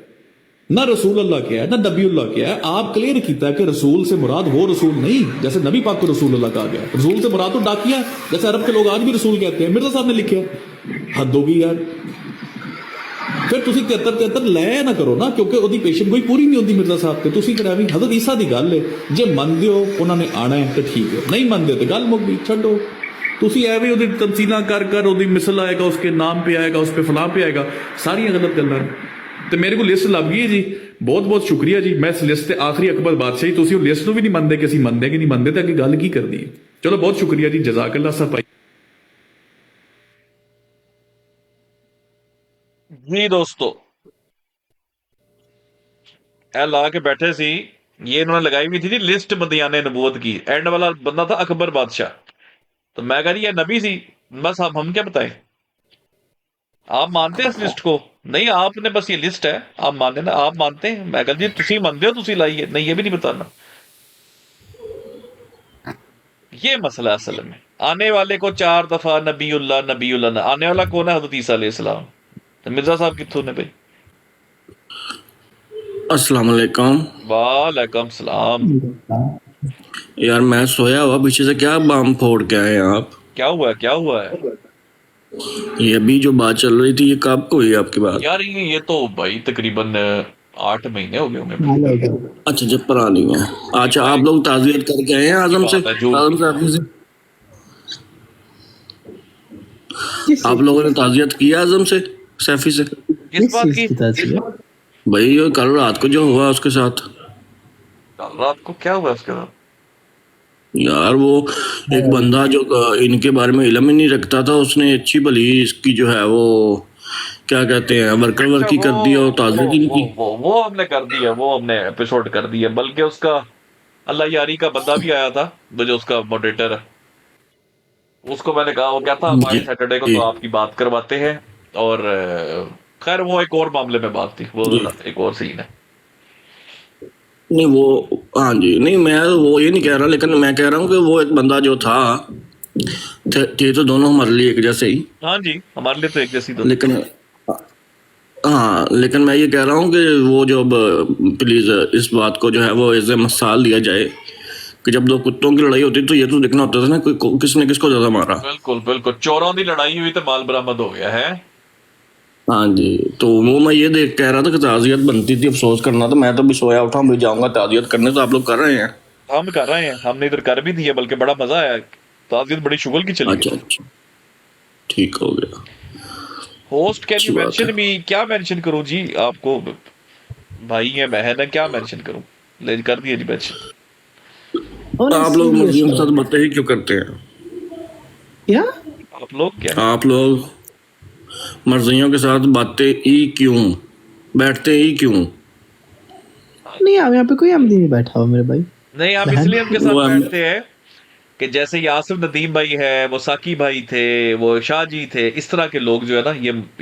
ना रसूल अल्लाह किया है ना नबीउल्लाह किया है आप क्लियर किया कि रसूल से मुराद वो रसूल नहीं जैसे नबी पाक को रसूल अल्लाह कहा गया रसूल से मुराद तो डाकिया जैसे अरब के लोग आज भी रसूल कहते हैं मिर्जा साहब ने लिखा हद होगी यार फिर तुसी 73 लै ना करो ना क्योंकि ਉਹਦੀ पेशन कोई पूरी नहीं होती मिर्जा साहब ਤੇ ਤੁਸੀਂ ਕਿਹੜਾ ਵੀ हजरत ईसा ਦੀ ਗੱਲ ਹੈ ਜੇ ਮੰਨਦੇ ਹੋ ਉਹਨਾਂ ਨੇ ਆਣਾ ਹੈ ਤੇ ਠੀਕ ਹੈ ਨਹੀਂ ਮੰਨਦੇ ਤੇ ਗੱਲ ਮੁੱਕ ਗਈ ਛੱਡੋ ਤੁਸੀਂ ਐਵੇਂ ਉਹਦੀ ਤਮਸੀਲਾਂ ਕਰ ਉਹਦੀ ਮਿਸਲ ਆਏਗਾ, ਉਸਕੇ ਨਾਮ पे आएगा, उस पे फलां पे आएगा, ਸਾਰੀਆਂ ਗਲਤ ਗੱਲਾਂ ਤੇ ਮੇਰੇ ਕੋਲ ਲਿਸਟ ਲੱਭ ਗਈ ਹੈ ਜੀ। ਬਹੁਤ ਬਹੁਤ ਸ਼ੁਕਰੀਆ ਜੀ। ਮੈਂ ਇਸ ਲਿਸਟ ਤੇ ਆਖਰੀ ਅਕਬਰ ਬਾਦਸ਼ਾਹੀ, ਤੁਸੀਂ ਉਹ ਲਿਸਟ ਨੂੰ ਵੀ ਨਹੀਂ ਮੰਨਦੇ ਕਿ ਅਸੀਂ ਮੰਨਦੇ ਕਿ ਨਹੀਂ ਮੰਨਦੇ, ਤਾਂ ਅੱਗੇ ਗੱਲ ਕੀ ਕਰਨੀ ਹੈ। ਚਲੋ ਬਹੁਤ ਸ਼ੁਕਰੀਆ ਜੀ, ਜਜ਼ਾਕੱਲਾ ਸਾਹਿਬ ਭਾਈ। जी दोस्तों, ਇਹ ਲਾ ਕੇ बैठे सी, ये इन्होंने लगाई हुई थी लिस्ट मदियाने नबूवत की। एंड वाला बंदा था अकबर बादशाह। तो मैं कह रही ये नबी सी, बस आप हम क्या बताएं। आप मानते हैं इस लिस्ट को? नहीं, आपने बस ये लिस्ट है, आप मानते ना, आप मानते हैं। मैं कह जी तुसी मानते हो, तुसी लाइए। नहीं, ये भी नहीं बताना। ये मसला असल में आने वाले को 4 दफा नबीउल्लाह आने वाला कौन है? हज़रत ईसा अलैहिस्सलाम। तो मिर्जा साहब कित्थों ने भाई? अस्सलाम वालेकुम। वालेकुम सलाम। यार मैं सोया हुआ, पीछे से क्या बम फोड़ के आए आप? क्या हुआ है? क्या हुआ है ये अभी जो बात चल रही थी, ये कब को हुई आपकी बात? यार? ये तो भाई तकरीबन 8 महीने हो गए होंगे। अच्छा, जब पुरानी है। अच्छा, आप लोग ताज़ियत करके आए हैं आजम से? आजम साहब से आप लोगों ने ताज़ियत किया आजम से, सैफी से? किस बात की? भाई ये कल रात को जो हुआ उसके साथ। कल रात को क्या हुआ उसके साथ? यार वो एक बंदा जो इनके बारे में इल्म ही नहीं रखता था, उसने अच्छी भली इसकी जो है वो क्या कहते हैं वर्की कर दी और ताज़ियत ही की। वो हमने कर दी है, वो हमने एपिसोड कर दी है। बल्कि उसका अल्लाह यारी का बंदा भी आया था, जो उसका मॉडरेटर है। उसको मैंने कहा, वो क्या था, हमारे सैटरडे को तो आपकी बात करवाते हैं। और खैर वो एक और मामले में बात थी, वो एक और सीन है। नहीं वो, हाँ जी, नहीं मैं वो ये नहीं कह रहा, लेकिन मैं कह रहा हूँ कि वो एक बंदा जो था, थे तो दोनों हमारे लिए एक जैसे ही। हाँ जी, हमारे लिए तो एक जैसी। तो लेकिन हाँ, लेकिन मैं ये कह रहा हूँ कि वो जो प्लीज इस बात को जो है वो एज ए मिसाल लिया जाए कि जब 2 कुत्तों की लड़ाई होती तो ये तो देखना होता था ना किसने किसको ज्यादा मारा। बिल्कुल बिल्कुल, चोरों की लड़ाई हुई तो माल बरामद हो गया है। हाँ जी, तो वो मैं ये देख कह रहा था कि ताज़ियत बनती थी, अफसोस करना। तो मैं तो भी सोया उठा, मैं जाऊंगा ताज़ियत करने, तो आप लोग कर रहे हैं? हम कर रहे हैं, हमने इधर कर भी दी है, बल्कि बड़ा मजा आया। ताज़ियत बड़ी शुगल की चली। अच्छा, ठीक हो गया। होस्ट कैन यू मेंशन मी? क्या मेंशन करूं जी आपको? भाई है, बहन है, क्या मेंशन करूं? ले कर दिए जी मेंशन। आप लोग मुस्लिम के साथ बातें ही क्यों करते हैं? क्या आप लोग क्या? आप लोग मर्जियों के साथ बातें ही क्यों, बैठते ही क्यों? नहीं, आप यहाँ पे कोई अहमदी नहीं बैठा हुआ मेरे भाई। नहीं, आप इसलिए उनके साथ बैठते हैं कि जैसे यासिफ नदीम भाई है, वो साकी भाई थे, वो शाहजी थे, इस तरह के लोग जो है ना,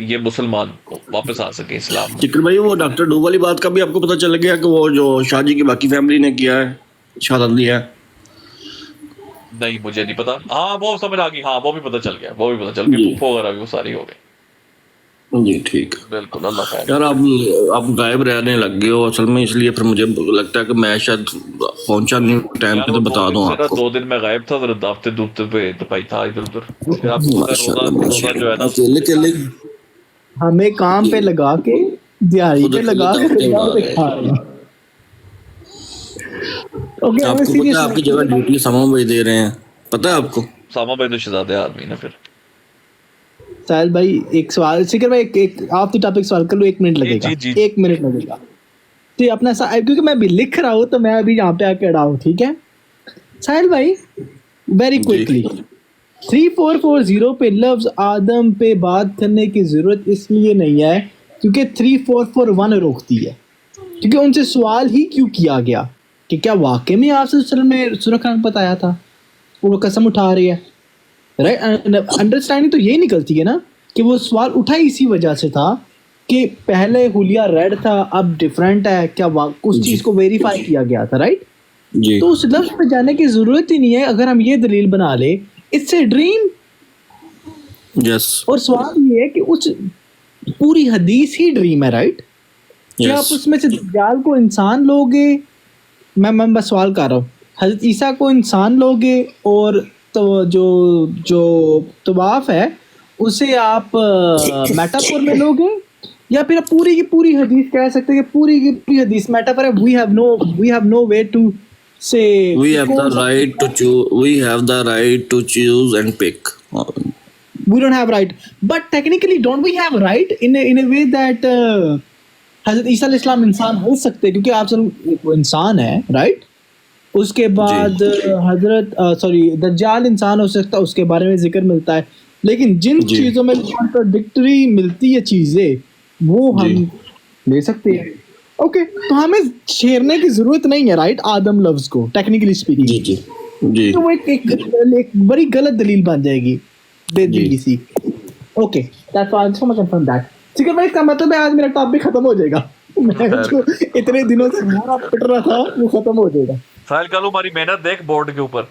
ये मुसलमान वापस आ सके इस्लाम। जिक्र भाई, वो डॉक्टर डू वाली बात का भी आपको पता चल गया कि वो जो शाहजी की बाकी फैमिली ने किया है, शहादत दिया है? नहीं, मुझे नहीं पता। हाँ, वो समझ आ गई। हाँ, वो भी पता चल गया, वो भी पता चल गया। फूफो वगैरह भी वो सारी हो गई। जी ठीक है, बिल्कुल। अल्लाह खैर। यार आप गायब रहने लग गए हो असल में, इसलिए फिर मुझे लगता है कि मैं शायद पहुंचा नहीं टाइम पे, तो बता दूं आपको। 2 दिन मैं गायब था, जरा दावते दूते पे दफाई था इधर उधर। अकेले हमें काम पे लगा के, दिहाड़ी पे लगा के ओके। आपको पता है आपकी जगह ड्यूटी सामा भाई दे रहे हैं, पता है आपको? सामा भाई तो शहजादे आदमी ना। फिर साहिल भाई एक सवाल, शिखर भाई एक आप द टॉपिक सवाल कर लो, 1 मिनट लगेगा। 1 मिनट लगेगा तो अपना, क्योंकि मैं अभी लिख रहा हूँ तो मैं अभी यहाँ पे आके अड़ा हूँ, ठीक है साहिल भाई? वेरी क्विकली, 3440 पे लफ्ज आदम पे बात करने की जरूरत इसलिए नहीं है क्योंकि 3441 रोकती है, क्योंकि उनसे सवाल ही क्यों किया गया कि क्या वाकई में आपसे में सुरखान बताया था, वो कसम उठा रही है, राइट? अंडरस्टैंडिंग तो यही निकलती है ना कि वो सवाल उठा इसी वजह से था कि पहले हुलिया रेड था, अब डिफरेंट है, क्या उस चीज को वेरीफाई किया गया था, राइट? तो उस लफ्ज पे जाने की जरूरत ही नहीं है अगर हम ये दलील बना ले इट्स ए ड्रीम। यस, और सवाल ये है कि उस पूरी हदीस ही ड्रीम है, राइट? क्या आप उसमें से दज्जाल को इंसान लोगे? मैं बस सवाल कर रहा हूँ, हजरत ईसा को इंसान लोगे और तो जो तवाफ है उसे आप मेटाफोर में लोगे, या फिर आप पूरी की पूरी हदीस कह सकते हैं कि पूरी की पूरी हदीस मेटाफोर है? We have no way to say We have the right to choose. We have the right to choose and pick. we don't have right, but technically don't we have right in a way that हजरत ईसा अलैहिस्सलाम इंसान हो सकते हैं क्योंकि आप सब वो इंसान है, राइट? उसके बाद हजरत दज्जाल इंसान हो सकता है, उसके बारे में जिक्र मिलता है, लेकिन जिन चीजों में कॉन्ट्राडिक्टरी मिलती है चीजें वो हम ले सकते हैं। ओके, तो हमें छेड़ने की जरूरत नहीं है, राइट? आदम लफ्ज को टेक्निकली स्पीकिंग जी तो वो एक बड़ी गलत दलील बन जाएगी बेदबी सी। Okay, that's why so much confirm that. ठीक है भाई, इसका मतलब है आज मेरा टॉपिक खत्म हो जाएगा। मैं जो इतने दिनों से मारा पिट रहा था वो खत्म हो जाएगा। साहिल कल हमारी मेहनत देख बोर्ड के ऊपर।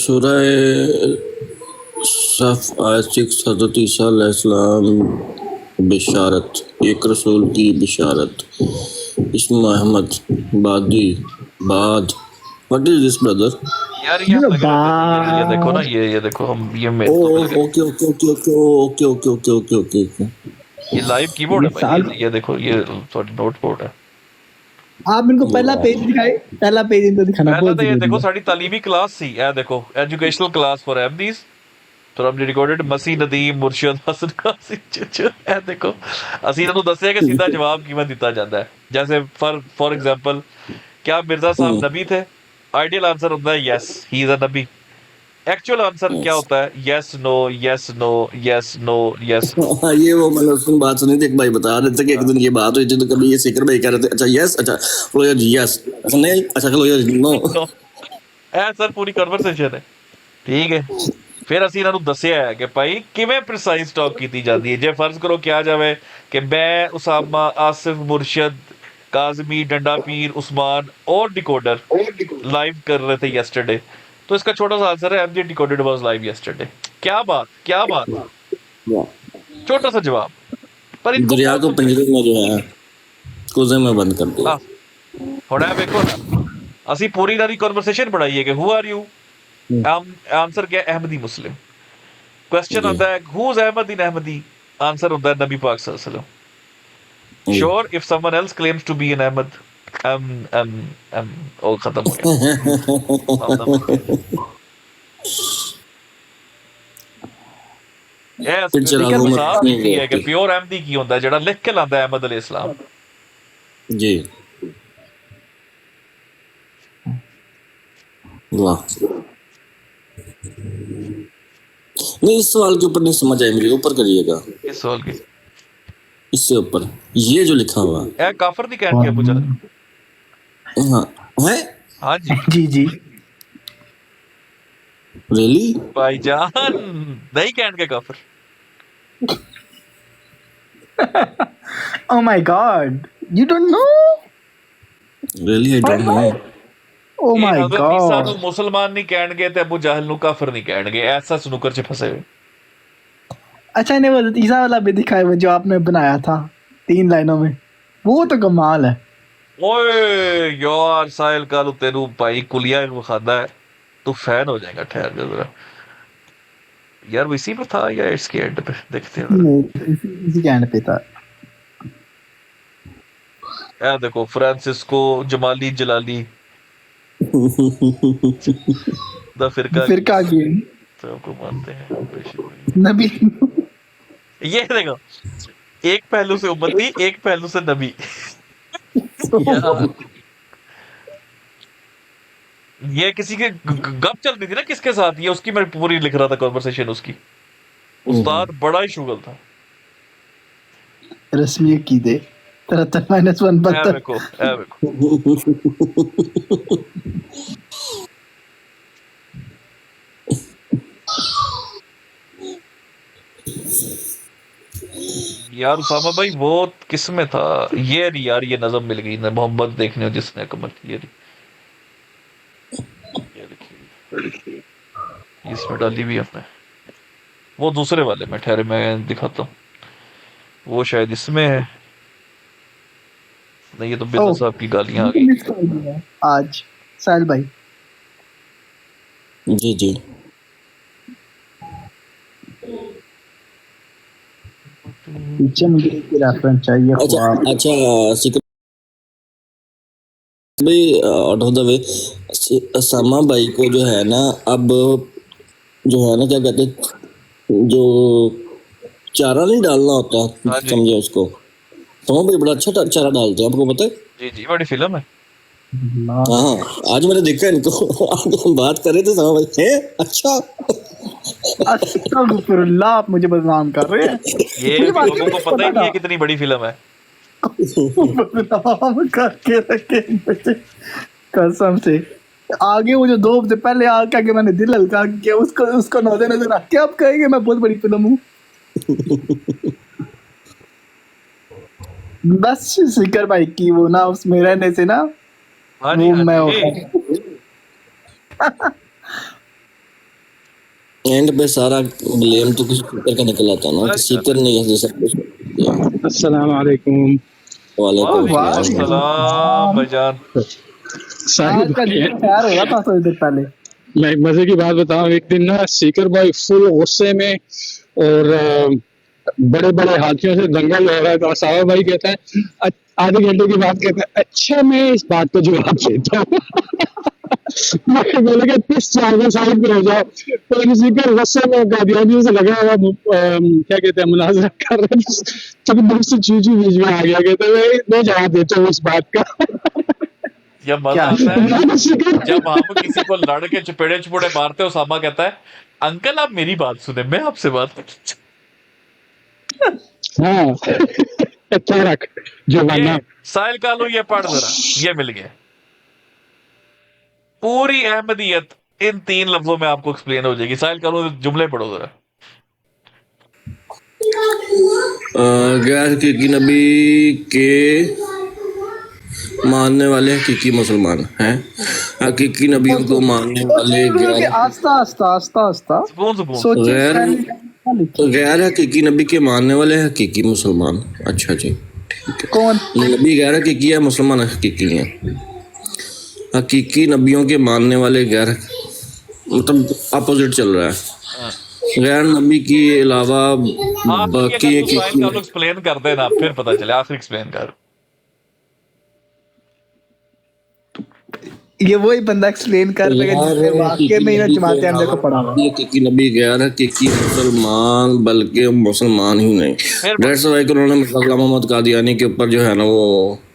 सूरह सफ आयत 6 हज़रत ईसा अलैहिस्सलाम बिशारत, एक रसूल की बिशारत, इसमें अहमद बादी बाद। What is this brother? यार ये देखो ना, ये देखो हम ये ओके ये लाइव कीबोर्ड है भाई, ये देखो ये सॉरी नोट बोर्ड है। आप इनको पहला पेज दिखाए, पहला पेज इनको दिखाना पहला तो ये देखो साड़ी तालीमी क्लास सी है, देखो educational class for MDs from the recorded मसी नदीम मुर्शिद हसन कासिम ਇਹ ਦੇਖੋ ਅਸੀਂ ਇਹਨਾਂ ਨੂੰ ਦੱਸਿਆ ਕਿ सीधा जवाब किवें दिता जाता है। जैसे फॉर एग्जांपल, क्या मिर्जा साहब नबी थे? आइडियल आंसर होता है yes, he is a Nabi. Actual answer क्या होता है? Yes no yes no yes no yes. ये वो मतलब उसकी बात सुनी थी, एक भाई बता रहे थे कि एक दिन ये बात हुई थी, तो कभी ये सिकर भाई कह रहे थे अच्छा यस, अच्छा लो यार यस, अच्छा नहीं, अच्छा लो यार नो। सर पूरी कन्वर्सेशन है, ठीक है। फिर ਅਸੀਂ ਇਹਨਾਂ ਨੂੰ ਦੱਸਿਆ ਹੈ ਕਿ ਭਾਈ ਕਿਵੇਂ ਪ੍ਰੀਸਾਈਜ਼ ਟਾਕ ਕੀਤੀ ਜਾਂਦੀ ਹੈ। ਜੇ ਫਰਜ਼ ਕਰੋ ਕਿਹਾ ਜਾਵੇ ਕਿ ਮੈਂ ਉਸਾਮਾ ਆਸਿਫ मुर्शद काजमी डंडा पीर उस्मान और डिकोडर लाइव कर रहे थे yesterday, तो इसका छोटा सा आंसर है MJ decoded was live yesterday। क्या बात, छोटा सा जवाब। पर दरिया को पिंजरे में जो है कुएं में बंद कर दिया। ਹੁਣ ਇਹ ਵੇਖੋ ਨਾ, ਅਸੀਂ ਪੂਰੀ ਇਹਨਾਂ ਦੀ ਕਨਵਰਸੇਸ਼ਨ ਬਣਾਈ ਹੈ ਕਿ ਹੂ ਆਰ ਯੂ, आंसर क्या? अहमदी मुस्लिम। क्वेश्चन होता है who is Ahmad in Ahmadi, answer होता है नबी पाक सल्लल्लाहु अलैहि वसल्लम। Sure if someone else claims to be an Ahmad ओ खत्म हो गया। कि प्योर अहमदी की होता है जेड़ा लिख के लांदा अहमद अलैहिस्सलाम जी। वाह, नहीं इस सवाल के ऊपर नहीं समझ आए मुझे, ऊपर करिएगा। इस सवाल के इससे ऊपर ये जो लिखा हुआ है काफर नहीं कहने के पूछा। हाँ है, हाँ जी जी रियली भाईजान नहीं कहने के काफर। Oh my God, you don't know? Really, I don't know. Oh my God. ईसा ਨੂੰ मुसलमान नहीं कहणगे ते अबू जहल ਨੂੰ काफर नहीं कहणगे, ऐसा स्नूकर च फंसे हुए। अच्छा, इन्हें वो ईसा वाला भी दिखाया हुआ जो आपने बनाया था 3 लाइनों में, वो तो कमाल है। ओए यार साहिल कल तेरू भाई कुलिया खादा है, तू फैन हो जाएगा। ठहर जा जरा यार, वो इसी पे था या इसके एंड पे? देखते हैं, इसी के एंड पे था। ये देखो फ्रांसिस्को जमाली जलाली द फिरका की सबको मानते हैं नबी। ये देखो, एक पहलू से उम्मती, एक पहलू से नबी। ये किसी के गप चल रही थी ना किसके साथ, ये उसकी मैं पूरी लिख रहा था कन्वर्सेशन उसकी। उस्ताद बड़ा ही शुगल था। रस्मी की दे 73-1 देखो यार उसामा भाई वो किसमें था ये यार, ये नज़म मिल गई ना मोहम्मद देखने जिसने कमल। ये इसमें डाली भी हमने, वो दूसरे वाले में, ठहरे मैं दिखाता हूँ, वो शायद इसमें है। नहीं ये तो बिल्ला साहब की गालियां आ गई आज। साहिल भाई जी जी पीछे मुझे रेफरेंस चाहिए। अच्छा भाई आउट ऑफ द वे, असामा भाई को जो है ना, अब जो है ना, क्या कहते हैं, जो चारा नहीं डालना होता, हाँ जी समझे उसको, असामा भाई बड़ा अच्छा चारा डालते हैं, आपको पता है? जी जी, बड़ी फिल्म है। हाँ, आज मैंने देखा इनको। आज हम बात कर रहे थे, असामा भाई है अच्छा। अस्तगफुरुल्लाह, आप मुझे बदनाम कर रहे हैं। ये लोगों को पता ही नहीं है कितनी बड़ी फिल्म है। बदनाम करके रखे मुझे, कसम से। आगे वो जो 2 हफ्ते पहले आके आके मैंने दिल हल्का किया, उसको नजर रख के आप कहेंगे मैं बहुत बड़ी फिल्म हूँ। बस सिकर भाई की वो ना उसमें रहने से ना, हाँ जी, वो हाँ मैं जी। एंड पे सारा ब्लेम तो किसी स्पीकर का निकल आता ना, स्पीकर ने ऐसे सब कुछ। अस्सलाम वालेकुम। वालेकुम सलाम भाईजान। आज का दिन तैयार हो रहा था थोड़ी देर पहले। मैं एक मजे की बात बताऊं, एक दिन ना सीकर भाई फुल गुस्से में और बड़े बड़े हाथियों से दंगल हो रहा है, तो असावा भाई कहता है आधे घंटे की बात, कहता है अच्छा मैं इस बात को जवाब देता हूँ। मैं बोले कि किस साइड पे हो जाओ, तो किसी का गुस्से में कादियानियों से लगा हुआ क्या कहते हैं मुनाजरा कर रहे थे, तब एकदम से चूचू बीच में आ गया, कहते हैं मैं जवाब देता हूँ इस बात का। जब मजा आता है जब हम किसी को लड़ के चपेड़े चुपेड़े मारते हो, सामा कहता है अंकल आप मेरी बात सुने, मैं आपसे बात कर। हाँ अच्छा रख जो बनना। साहिल कालू ये पढ़ जरा, ये मिल गया। पूरी अहमदियत इन 3 लफ्जों में आपको एक्सप्लेन हो जाएगी। साहिल कालू जुमले पढ़ो जरा। गैर हकीकी नबी के मानने वाले हकीकी मुसलमान हैं, हकीकी नबियों को मानने वाले गैर हकीकी नबी के मानने वाले हकीकी मुसलमान। अच्छा जी, ठीक है। कौन नबी गैर हकीकी है, मुसलमान हकीकी है। हकीकी नबियों के मानने वाले गैर, मतलब अपोजिट चल रहा है। गैर नबी के अलावा बाकी एक्सप्लेन कर देना, फिर पता चले। आखिर एक्सप्लेन कर। ये वही बंदा एक्सप्लेन कर रहा है वाकई में ना जमाते हमने को पढ़ा हुआ कि नबी गैर हकीकी मुसलमान, बल्कि मुसलमान ही नहीं। डेढ़ वाई को उन्होंने गुलाम मोहम्मद कादियानी के ऊपर जो है ना वो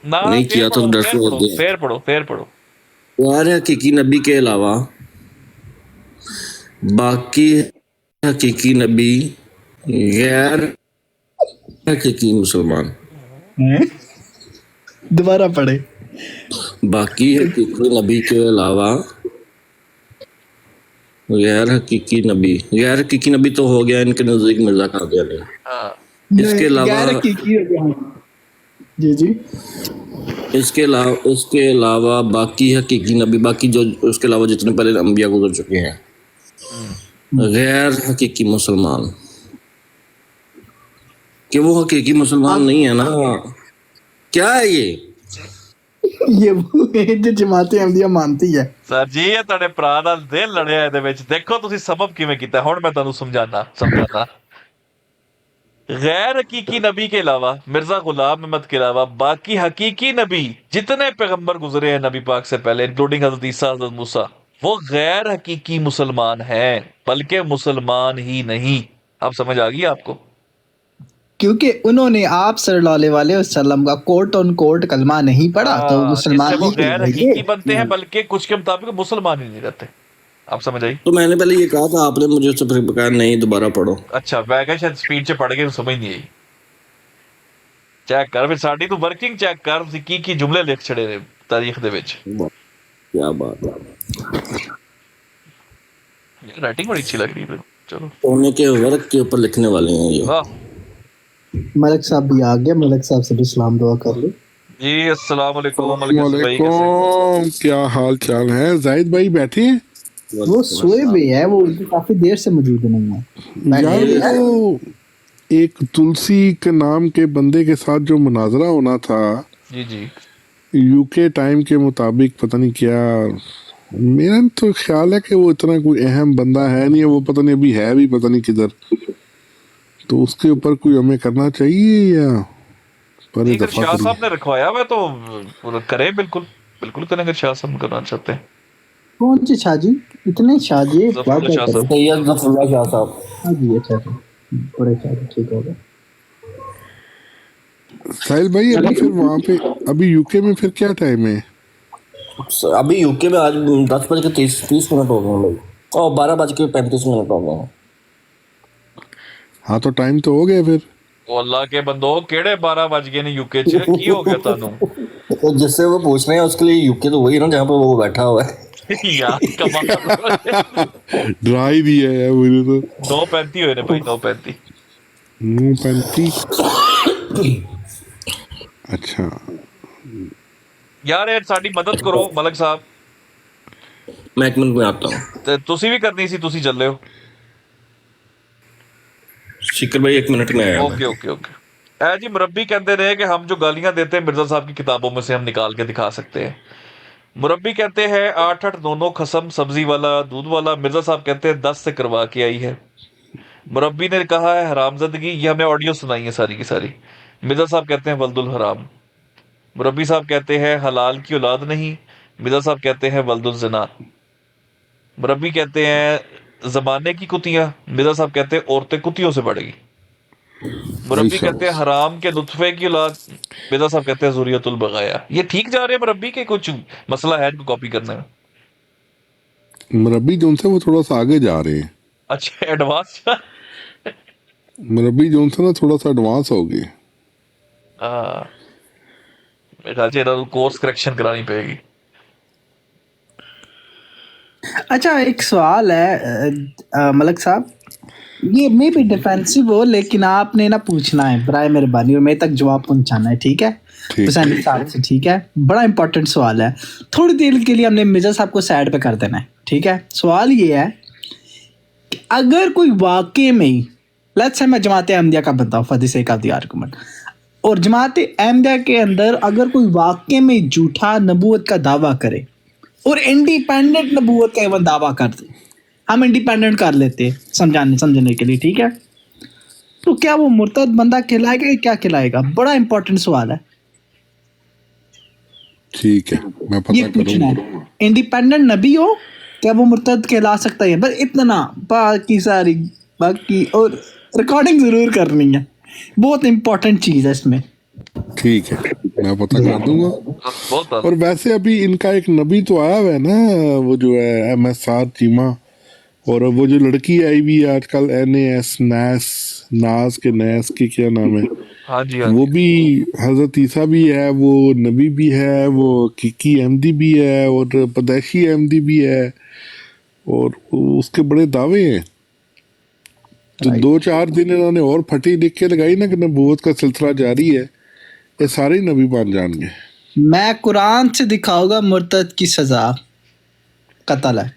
नहीं किया था, तो फिर पढ़ो। गैर हकीकी नबी के अलावा बाकी हकीकी नबी गैर हकीकी मुसलमान। दोबारा पढ़े। बाकी हकीकी नबी के अलावा गैर हकीकी नबी तो हो गया इनके नजदीक मिर्जा कादियानी। इसके अलावा जी इसके अलावा बाकी हकीकी नबी, बाकी जो उसके अलावा जितने पहले अंबिया गुजर चुके हैं, गैर हकीकी मुसलमान। कि वो हकीकी मुसलमान नहीं है ना, क्या है ये वो है जो जमाते अहमदिया मानती है। सर जी ये ਤੁਹਾਡੇ ਭਰਾ ਨਾਲ ਦਿਲ ਲੜਿਆ ਇਹਦੇ ਵਿੱਚ। ਦੇਖੋ ਤੁਸੀਂ ਸਬਬ ਕਿਵੇਂ ਕੀਤਾ, ਹੁਣ ਮੈਂ ਤੁਹਾਨੂੰ ਸਮਝਾਣਾ। गैर हकीकी नबी के अलावा, मिर्जा गुलाम अहमद के अलावा बाकी हकीकी नबी जितने पैगंबर गुजरे हैं नबी पाक से पहले, इंक्लूडिंग हजरत ईसा, हजरत मूसा, वो गैर हकीकी मुसलमान हैं, बल्कि मुसलमान ही नहीं। अब समझ आ गई आपको? क्योंकि उन्होंने आप सल्लल्लाहु अलैहि वसल्लम का कोट ऑन कोट कलमा नहीं पढ़ा, तो मुसलमान वो गैर हकीकी बनते हैं, बल्कि कुछ के मुताबिक मुसलमान ही नहीं रहते। आप समझ आई? तो मैंने पहले ये कहा था, आपने मुझे उससे फिर कहा नहीं दोबारा पढ़ो। अच्छा मैं क्या शायद स्पीड से पढ़ के समझ नहीं आई। चेक कर फिर साडी तू वर्किंग चेक कर, की जुमले लिख छड़े ने तारीख दे विच। क्या बात है, ये राइटिंग बड़ी अच्छी लग रही है। चलो सोने के वर्क के ऊपर लिखने वाले हैं ये। वाह, मलिक साहब भी आ गए। मलिक साहब से भी सलाम दुआ कर लो जी। अस्सलाम वालेकुम। वालेकुम, क्या हाल चाल है? जाहिद भाई बैठे हैं? वो सोए भी है, वो काफी देर से मौजूद नहीं है यार। वो एक तुलसी के नाम के बंदे के साथ जो मुनाजरा होना था जी यूके टाइम के मुताबिक, पता नहीं क्या, मेरा तो ख्याल है कि वो इतना कोई अहम बंदा है नहीं है, वो पता नहीं अभी है भी पता नहीं किधर, तो उसके ऊपर कोई हमें करना चाहिए या पर शाह साहब ने रखवाया हुआ तो करें बिल्कुल। बिल्कुल करेंगे, शाह साहब करना चाहते हैं। कौन से शाह जी? इतने शाह जी? जफरुल्लाह शाह साहब। सैयद जफरुल्लाह शाह साहब। हाँ जी, अच्छा अच्छा, बड़े शाह जी, ठीक हो गया। साहिल भाई अभी फिर वहाँ पे अभी यूके में फिर क्या टाइम है? अभी यूके में आज 10:30 हो गए हैं भाई, और 12:35 हो गए हैं। हाँ तो टाइम तो हो गया फिर। ओ अल्लाह के बंदो, केड़े 12 बज गए ने यूके च, की हो गया तानू? तो जिससे वो पूछ रहे हैं उसके लिए यूके तो वही ना जहाँ पे वो बैठा हुआ है। यार कमाल। डरा ही दिया है मुझे तो। 9:35 हुए ने भाई, 9:35। 9:35। अच्छा यार साडी मदद करो मलक साहब। मैं 1 मिनट में आता हूँ। ते तुसी भी करनी सी, तुसी चले हो। शिकर भाई 1 मिनट में आया। Okay okay okay. ऐ जी मुरब्बी कहते रहे कि हम जो गालियां देते हैं मिर्जा साहब की किताबों में से हम निकाल के दिखा सकते हैं। मुरब्बी कहते हैं 8-8 9 खसम सब्जी वाला दूध वाला, मिर्जा साहब कहते हैं 10 से करवा के आई है। मुरब्बी ने कहा है हरामजदगी, ये हमें ऑडियो सुनाई है सारी की सारी। मिर्जा साहब कहते हैं वल्दुल हराम। मुरब्बी साहब कहते हैं हलाल की औलाद नहीं। मिर्जा साहब कहते हैं वल्दुल ज़िना। मुरब्बी कहते हैं जमाने की कुतियां। मिर्जा साहब कहते हैं औरतें कुतियों से बढ़ेगी। मुरब्बी कहते हैं हराम के नुतफे की औलाद। मिर्जा साहब कहते हैं ज़ुरियतुल बगाया। ये ठीक जा रहे हैं मुरब्बी के? कुछ मसला है इनको कॉपी करने में? मुरब्बी जोन से वो थोड़ा सा आगे जा रहे हैं। अच्छा एडवांस। मुरब्बी जोन से ना थोड़ा सा एडवांस हो गए। मेरे ख्याल से कोर्स करेक्शन करानी पड़ेगी। अच्छा एक सवाल है मलक साहब, ये मे भी डिफेंसिव हो लेकिन आपने ना पूछना है बराए मेहरबानी और मेरे तक जवाब पहुंचाना है, ठीक है? हुसैन साहब से, ठीक है? बड़ा इंपॉर्टेंट सवाल है, थोड़ी देर के लिए हमने मिर्जा साहब को साइड पे कर देना है, ठीक है? सवाल ये है कि अगर कोई वाकई में ही, लेट्स से मैं जमात अहमदिया का बनता हूँ for the sake of the argument, और जमात अहमदिया के अंदर अगर कोई वाकई में झूठा नबूवत का दावा करे और इंडिपेंडेंट नबूवत का एवं दावा कर दे, हम इंडिपेंडेंट कर लेते हैं समझने के लिए, ठीक है? तो क्या वो मुर्तद बंदा कहलाएगा या क्या कहलाएगा? बड़ा इंपॉर्टेंट सवाल है, ठीक है मैं ये पता पूछना करूंगा। है। इंडिपेंडेंट नबी हो, क्या वो मुर्तद कहला सकता है? बस इतना, बाकी और रिकॉर्डिंग जरूर करनी है, बहुत इंपॉर्टेंट चीज है इसमें। ठीक है मैं पता कर दूंगा। और वैसे अभी इनका एक नबी तो आया हुआ है ना, वो जो है MSR चीमा, और वो जो लड़की आई हुई है आजकल नाज के क्या नाम है? हाँ जी, वो भी हजरत ईसा भी है, वो नबी भी है, वो किकी अहमदी भी है और पदैशी अहमदी भी है, और उसके बड़े दावे हैं। तो 2-4 दिन इन्होंने और फटी लिख के लगाई ना कि नबूवत का सिलसिला जारी है, ये सारे नबी बन जाएंगे। मैं कुरान से दिखाऊंगा मुर्तद की सजा कत्ल है।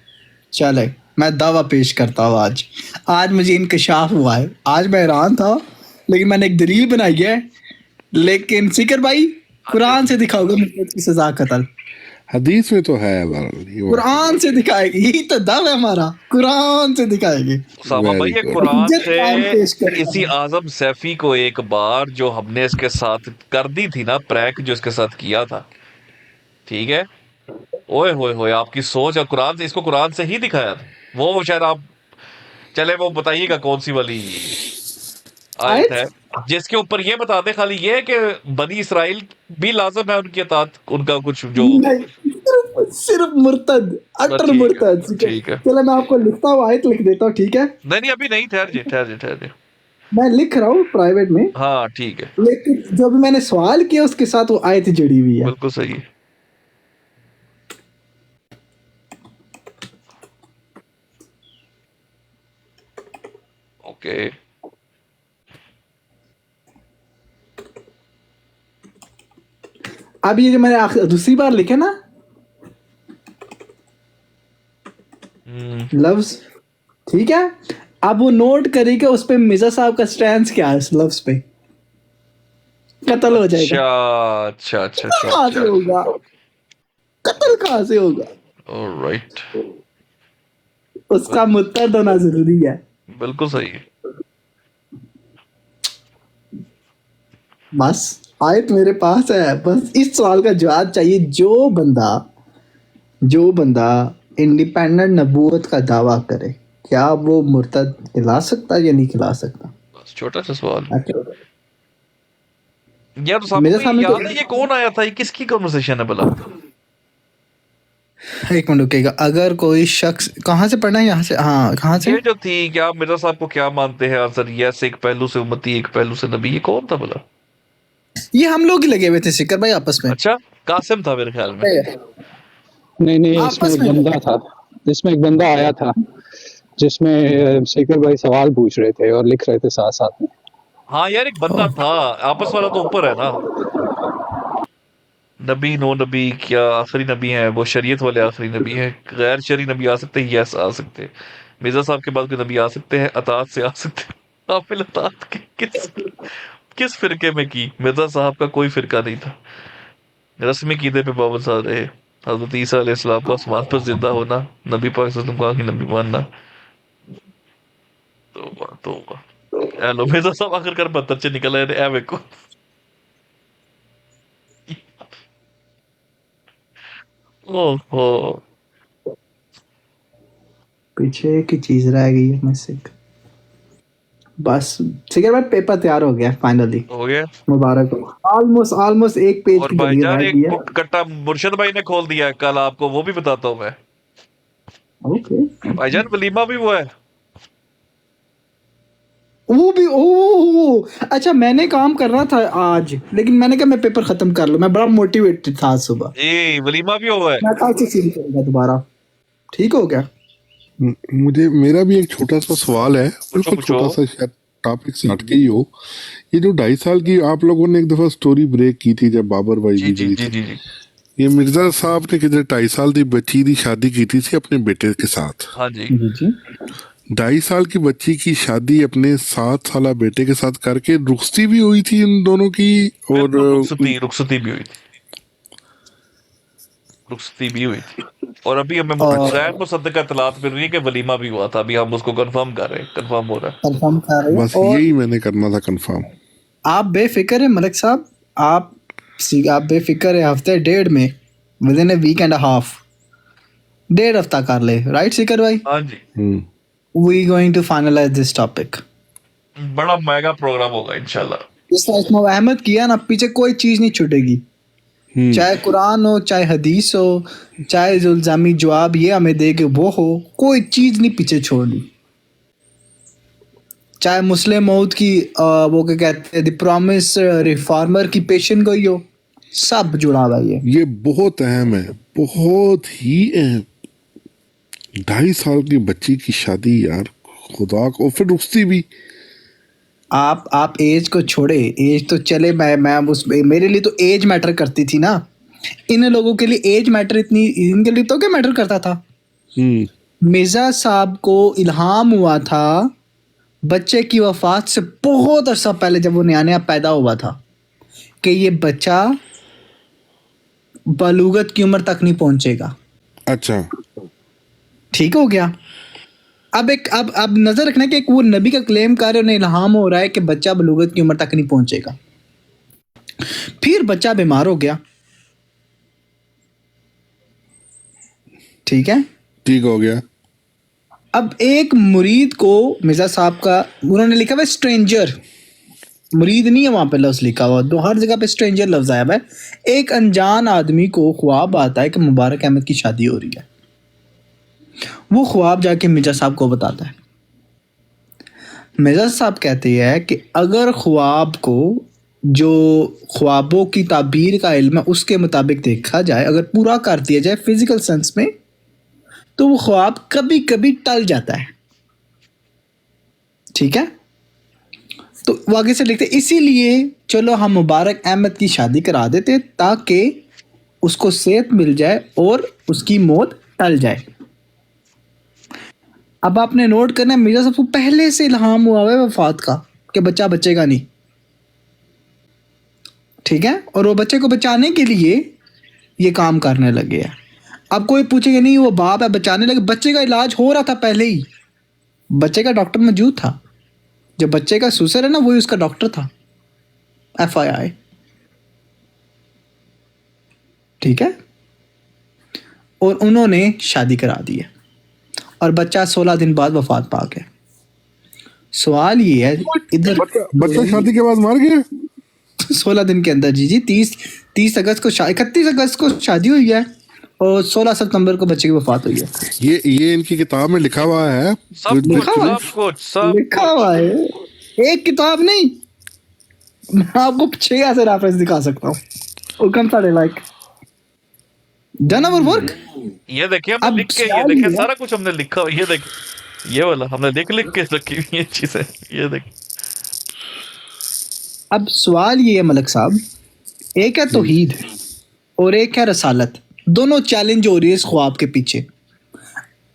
चले मैं दावा पेश करता हूँ, आज मुझे इंकशाफ हुआ है। आज मैं हैरान था लेकिन मैंने एक दलील बनाई है, लेकिन सिकर भाई कुरान से दिखाओगे मुर्तद की सजा कत्ल? हदीस में तो है, कुरान से दिखाएगी, यही तो दावा है हमारा, कुरान से दिखाएगी। उसामा भाई ये कुरान से इसी आजम सैफी को एक बार जो हमने इसके साथ कर दी थी ना प्रैंक, जो इसके साथ किया था, ठीक है? ओए होए होए, आपकी सोच है। कुरान से, इसको कुरान से ही दिखाया था वो, शायद आप चले वो बताइएगा कौन सी वाली आयत है जिसके ऊपर ये बता दे खाली ये कि बनी इसराइल भी लाजम है उनकी अतात, उनका कुछ जो सिर्फ मुर्तद, अटर मुर्तद। ठीक है, चलो मैं आपको लिखता हूँ, आयत लिख देता हूँ, ठीक है? नहीं अभी नहीं, ठहर जा। मैं लिख रहा हूँ प्राइवेट में। हाँ ठीक है, लेकिन जो भी मैंने सवाल किया उसके साथ वो आयत जुड़ी हुई है। बिल्कुल सही है। ओके अब ये जो मैंने दूसरी बार लिखे ना लफ्ज, ठीक है? अब वो नोट करेगा उस पे मिर्जा साहब का स्टैंड क्या है उस लफ्ज पे, कत्ल हो जाएगा। अच्छा कहाँ से होगा कत्ल, कहाँ से होगा? ऑलराइट, उसका मुर्तद होना जरूरी है। बिल्कुल सही है। बस आयत मेरे पास है, बस इस सवाल का जवाब चाहिए। जो बंदा इंडिपेंडेंट नबूवत का दावा करे, क्या वो मुर्तद खिला सकता या नहीं खिला सकता? बस छोटा सा सवाल अच्छा, यार। तो साहब मेरे को सामने याद तो है ये कौन आया था, ये किसकी कन्वर्सेशन है भला? एक मिनट रुकेगा। अगर कोई शख्स, कहाँ से पढ़ना है? यहाँ से, हाँ कहाँ से? ये जो थी, क्या मिर्जा साहब को क्या मानते हैं आंसर यस, एक पहलू से उम्मती एक पहलू से नबी, ये कौन था भला? ये हम लोग ही लगे हुए थे सिकर भाई आपस में। अच्छा, कासिम था मेरे ख्याल में। नहीं, इसमें आपस एक में बंदा था, इसमें एक बंदा आया था जिसमें शेखर भाई सवाल पूछ रहे थे और लिख रहे थे साथ साथ में। हाँ यार, एक बंदा था। आपस वाला तो ऊपर है ना। नबी नो नबी, क्या आखिरी नबी है वो? शरीयत वाले आखिरी नबी हैं। गैर शरी नबी आ सकते हैं? यस, आ सकते हैं। मिर्जा साहब के बाद कोई नबी आ सकते हैं? अतात से आ सकते हैं। काफिल अतात के किस फिरके में की? मिर्जा साहब का कोई फिरका नहीं था। रस्मी कीदे पे पाबंद साथ रहे। हजरत ईसा अलैहिस्सलाम का आसमान पर जिंदा होना, नबी पाक सल्लल्लाहु अलैहि वसल्लम को आखिरी नबी मानना। तौबा। हेलो मिर्जा साहब आखिरकार 72 से निकल आए। ए देखो, ओहो, पीछे की चीज रह गई है मुझसे। बस सिकर भाई पेपर तैयार हो गया फाइनली, हो गया। मुबारक हो। ऑलमोस्ट एक पेज और की जगह भाईजान रह एक गई है। बुक कट्टा मुर्शिद भाई ने खोल दिया है कल, आपको वो भी बताता हूँ मैं। ओके, भाईजान वलीमा भी वो है। वो भी ओ अच्छा, मैंने काम करना था आज, लेकिन मैंने कहा मैं पेपर खत्म कर लूं। मैं बड़ा मोटिवेटेड था आज सुबह। जी, वलीमा भी हुआ है। मैं कल से शुरू करूंगा दोबारा। ठीक हो गया। मुझे मेरा भी एक छोटा सा सवाल है, बिल्कुल पूछो। छोटा सा, शायद टॉपिक से हटके ही हो। ये जो 2.5 साल की आप लोगों ने एक दफा स्टोरी ब्रेक की थी जब बाबर भाई जी भी जी गई जी थी, जी जी। ये मिर्जा साहब ने कितने 2.5 साल की बच्ची की शादी की थी अपने बेटे के साथ। हाँ जी। जी 2.5 साल की बच्ची की शादी अपने 7 साल बेटे के साथ करके रुखसती भी हुई थी इन दोनों की, और रुखसती भी हुई थी। रुखसती भी हुई थी। और अभी हमें गैर मुसद्दक इत्तलात मिल रही है कि वलीमा भी हुआ था। अभी हम उसको कंफर्म कर रहे हैं, कंफर्म हो रहा है। कंफर्म कर रहे हैं। बस और यही मैंने करना था कंफर्म। आप बेफिक्र है मलिक साहब, आप बेफिक्र है। हफ्ते डेढ़ में, within a week and half, 1.5 हफ्ता कर ले। राइट सिकर भाई? हाँ जी। We going to finalize this topic. बड़ा मेगा प्रोग्राम होगा इंशाल्लाह। जिस तरह इसमें अहमद किया ना, पीछे कोई चीज नहीं छूटेगी। चाहे कुरान हो, चाहे हदीस हो, चाहे जो इल्जामी जवाब ये हमें देगे वो हो, कोई चीज नहीं पीछे छोड़नी। चाहे मुस्लिम मौत की वो क्या कहते हैं, द प्रॉमिस रिफॉर्मर की पेशन गोई हो, सब जुड़ा हुआ है। ये बहुत अहम है, बहुत ही अहम। 2.5 साल की बच्ची की शादी यार, खुदा को, फिर रुखसती भी। आप एज को छोड़े, एज तो चले, मैं उस, मेरे लिए तो एज मैटर करती थी ना। इन लोगों के लिए एज मैटर इतनी, इनके लिए तो क्या मैटर करता था? मिर्जा साहब को इल्हाम हुआ था बच्चे की वफात से बहुत अर्सा पहले, जब वो नया पैदा हुआ था, कि ये बच्चा बलूगत की उम्र तक नहीं पहुंचेगा। अच्छा, ठीक हो गया। अब नजर रखना कि वो नबी का क्लेम कर रहे हैं, उन्हें इल्हाम हो रहा है कि बच्चा बलूगत की उम्र तक नहीं पहुंचेगा। फिर बच्चा बीमार हो गया। ठीक है, ठीक हो गया। अब एक मुरीद को मिर्जा साहब का, उन्होंने लिखा हुआ स्ट्रेंजर, मुरीद नहीं है वहां पे लफ्ज लिखा हुआ, तो हर जगह पे स्ट्रेंजर लफ्ज आया है। एक अनजान आदमी को ख्वाब आता है कि मुबारक अहमद की शादी हो रही है। वो ख्वाब जाके मिर्जा साहब को बताता है। मिर्जा साहब कहते हैं कि अगर ख्वाब को, जो ख्वाबों की ताबीर का इल्म है उसके मुताबिक देखा जाए, अगर पूरा कर दिया जाए फिजिकल सेंस में, तो वो ख्वाब कभी कभी टल जाता है। ठीक है, तो वो आगे से लिखते, इसीलिए चलो हम मुबारक अहमद की शादी करा देते ताकि उसको सेहत मिल जाए और उसकी मौत टल जाए। अब आपने नोट करना है, मिर्जा साहब को पहले से इल्हाम हुआ है वफात का कि बच्चा बचेगा नहीं। ठीक है, और वो बच्चे को बचाने के लिए ये काम करने लगे हैं। अब कोई पूछेगा नहीं, वो बाप है बचाने लगे, बच्चे का इलाज हो रहा था पहले ही, बच्चे का डॉक्टर मौजूद था। जो बच्चे का सुसर है ना, वही उसका डॉक्टर था। FYI, ठीक है, और उन्होंने शादी करा दी है और बच्चा 16 दिन बाद वफात पा गया। सवाल ये है इधर बच्चा शादी के बाद मर गया 16 दिन के अंदर। जी 30 अगस्त को 31 अगस्त को शादी हुई है और 16 सितंबर को बच्चे की वफात हुई है। ये इनकी किताब में लिखा हुआ है। लिखा हुआ है, एक किताब नहीं, मैं आपको 6 ऐसे रेफरेंस दिखा सकता हूँ। उकम सारे लाइक डन आवर वर्क। ये देखिए हमने लिख के, ये देखिए सारा कुछ हमने लिखा हुआ, ये देखिए ये वाला हमने लिख के रखी हुई है चीजें, ये देखिए। अब सवाल ये है मलक साहब, एक है तौहीद और एक है रसालत, दोनों चैलेंज हो रही है इस ख्वाब के पीछे।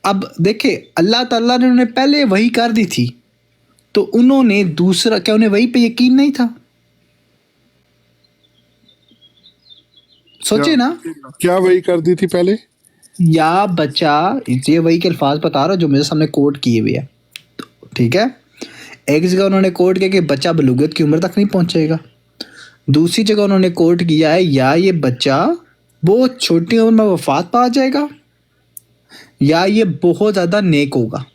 अब देखे अल्लाह ताला ने उन्हें पहले वही कर दी थी, तो उन्होंने दूसरा, क्या उन्हें वही पे यकीन नहीं था? सोचे ना, क्या वही कर दी थी पहले? या बच्चा, ये वही के अल्फाज बता रहा जो मेरे सामने कोट किए हुए है, ठीक है। एक जगह उन्होंने कोट किया कि बच्चा बलूगत की उम्र तक नहीं पहुंचेगा। दूसरी जगह उन्होंने कोट किया है या ये बच्चा बहुत छोटी उम्र में वफात पा जाएगा या ये बहुत ज़्यादा नेक होगा।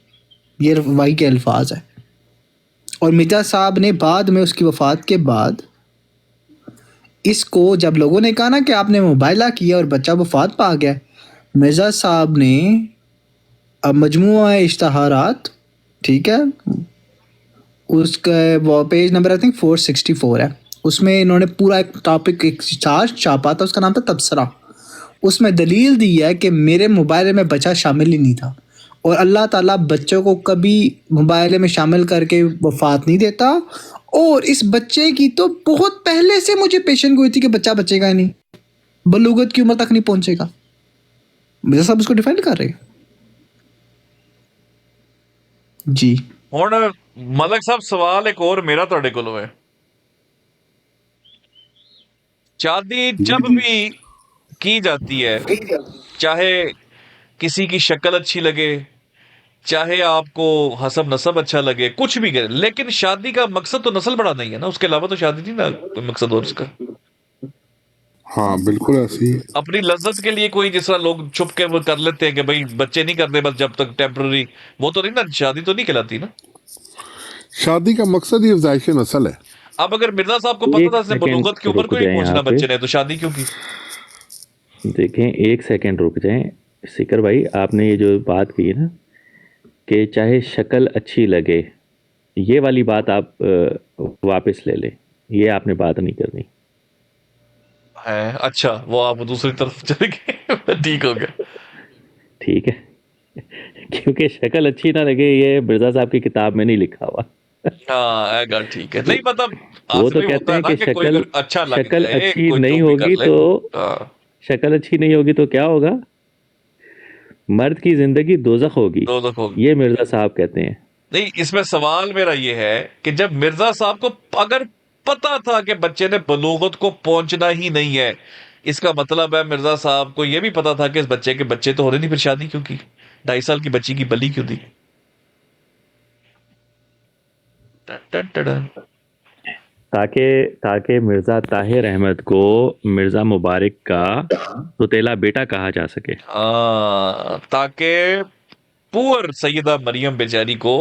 ये वही के अल्फाज है। और मिर्जा साहब ने बाद में उसकी वफात के बाद इसको, जब लोगों ने कहा ना कि आपने मुबाइला किया और बच्चा वफात पा गया, मिर्जा साहब ने अब मजमुआ इश्तहारात, ठीक है, उसका वो पेज नंबर आई थिंक 464 है, उसमें इन्होंने पूरा एक टॉपिक, एक चार्ट छापा था, उसका नाम था तबसरा। उसमें दलील दी है कि मेरे मोबाइल में बच्चा शामिल ही नहीं था और अल्लाह ताला बच्चों को कभी मोबाइल में शामिल करके वफात नहीं देता। और इस बच्चे की तो बहुत पहले से मुझे पेशन गोई थी कि बच्चा बचेगा ही नहीं, बलूगत की उम्र तक नहीं पहुंचेगा। मेरे साहब उसको डिफेंड कर रहे हैं जी। ਹੁਣ ਮਲਕ ਸਾਹਿਬ ਸਵਾਲ ਇੱਕ ਹੋਰ ਮੇਰਾ ਤੁਹਾਡੇ ਕੋਲੋਂ ਹੈ। शादी जब भी की जाती है, चाहे किसी की शक्ल अच्छी लगे, चाहे आपको हसब नसब अच्छा लगे, कुछ भी करे, लेकिन शादी का मकसद तो नस्ल बढ़ाना ही है ना, उसके अलावा तो शादी नहीं ना कोई मकसद और उसका। हाँ बिल्कुल ऐसी अपनी लज्जत के लिए कोई जिस तरह लोग छुप के वो कर लेते हैं कि भाई बच्चे नहीं करते बस जब तक टेम्पररी, वो तो नहीं ना, शादी तो नहीं कहलाती ना। शादी का मकसद ही अफजाइश नस्ल है। अब अगर मिर्जा साहब को पता था इसने बलूगत की उम्र को ही पहुंचना बच्चे ने, तो शादी क्यों की? देखें, एक सेकंड रुक जाएं सिकर भाई, आपने ये जो बात की ना कि चाहे शक्ल अच्छी लगे, ये वाली बात आप वापस ले लें, ये आपने बात नहीं करनी है। अच्छा, वो आप दूसरी तरफ चले गए। ठीक हो गया, ठीक है, क्योंकि शक्ल अच्छी ना लगे ये मिर्जा साहब की किताब में नहीं लिखा हुआ। हाँ गल ठीक है, नहीं मतलब वो तो कहते हैं कि शक्ल अच्छा शक्ल अच्छी नहीं होगी तो शक्ल अच्छी नहीं होगी तो क्या होगा? मर्द की जिंदगी दोज़ख होगी, ये मिर्जा साहब कहते हैं। नहीं, इसमें सवाल मेरा ये है कि जब मिर्जा साहब को अगर पता था कि बच्चे ने बलूगत को पहुंचना ही नहीं है, इसका मतलब है मिर्जा साहब को यह भी पता था कि इस बच्चे के बच्चे तो हो रहे नहीं, फिर शादी क्यों की? 2.5 साल की बच्ची की बलि क्यों दी? ताकि मिर्जा ताहिर अहमद को मिर्जा मुबारक का सुतेला बेटा कहा जा सके। ताकि पुअर सैयदा मरियम बेचारी को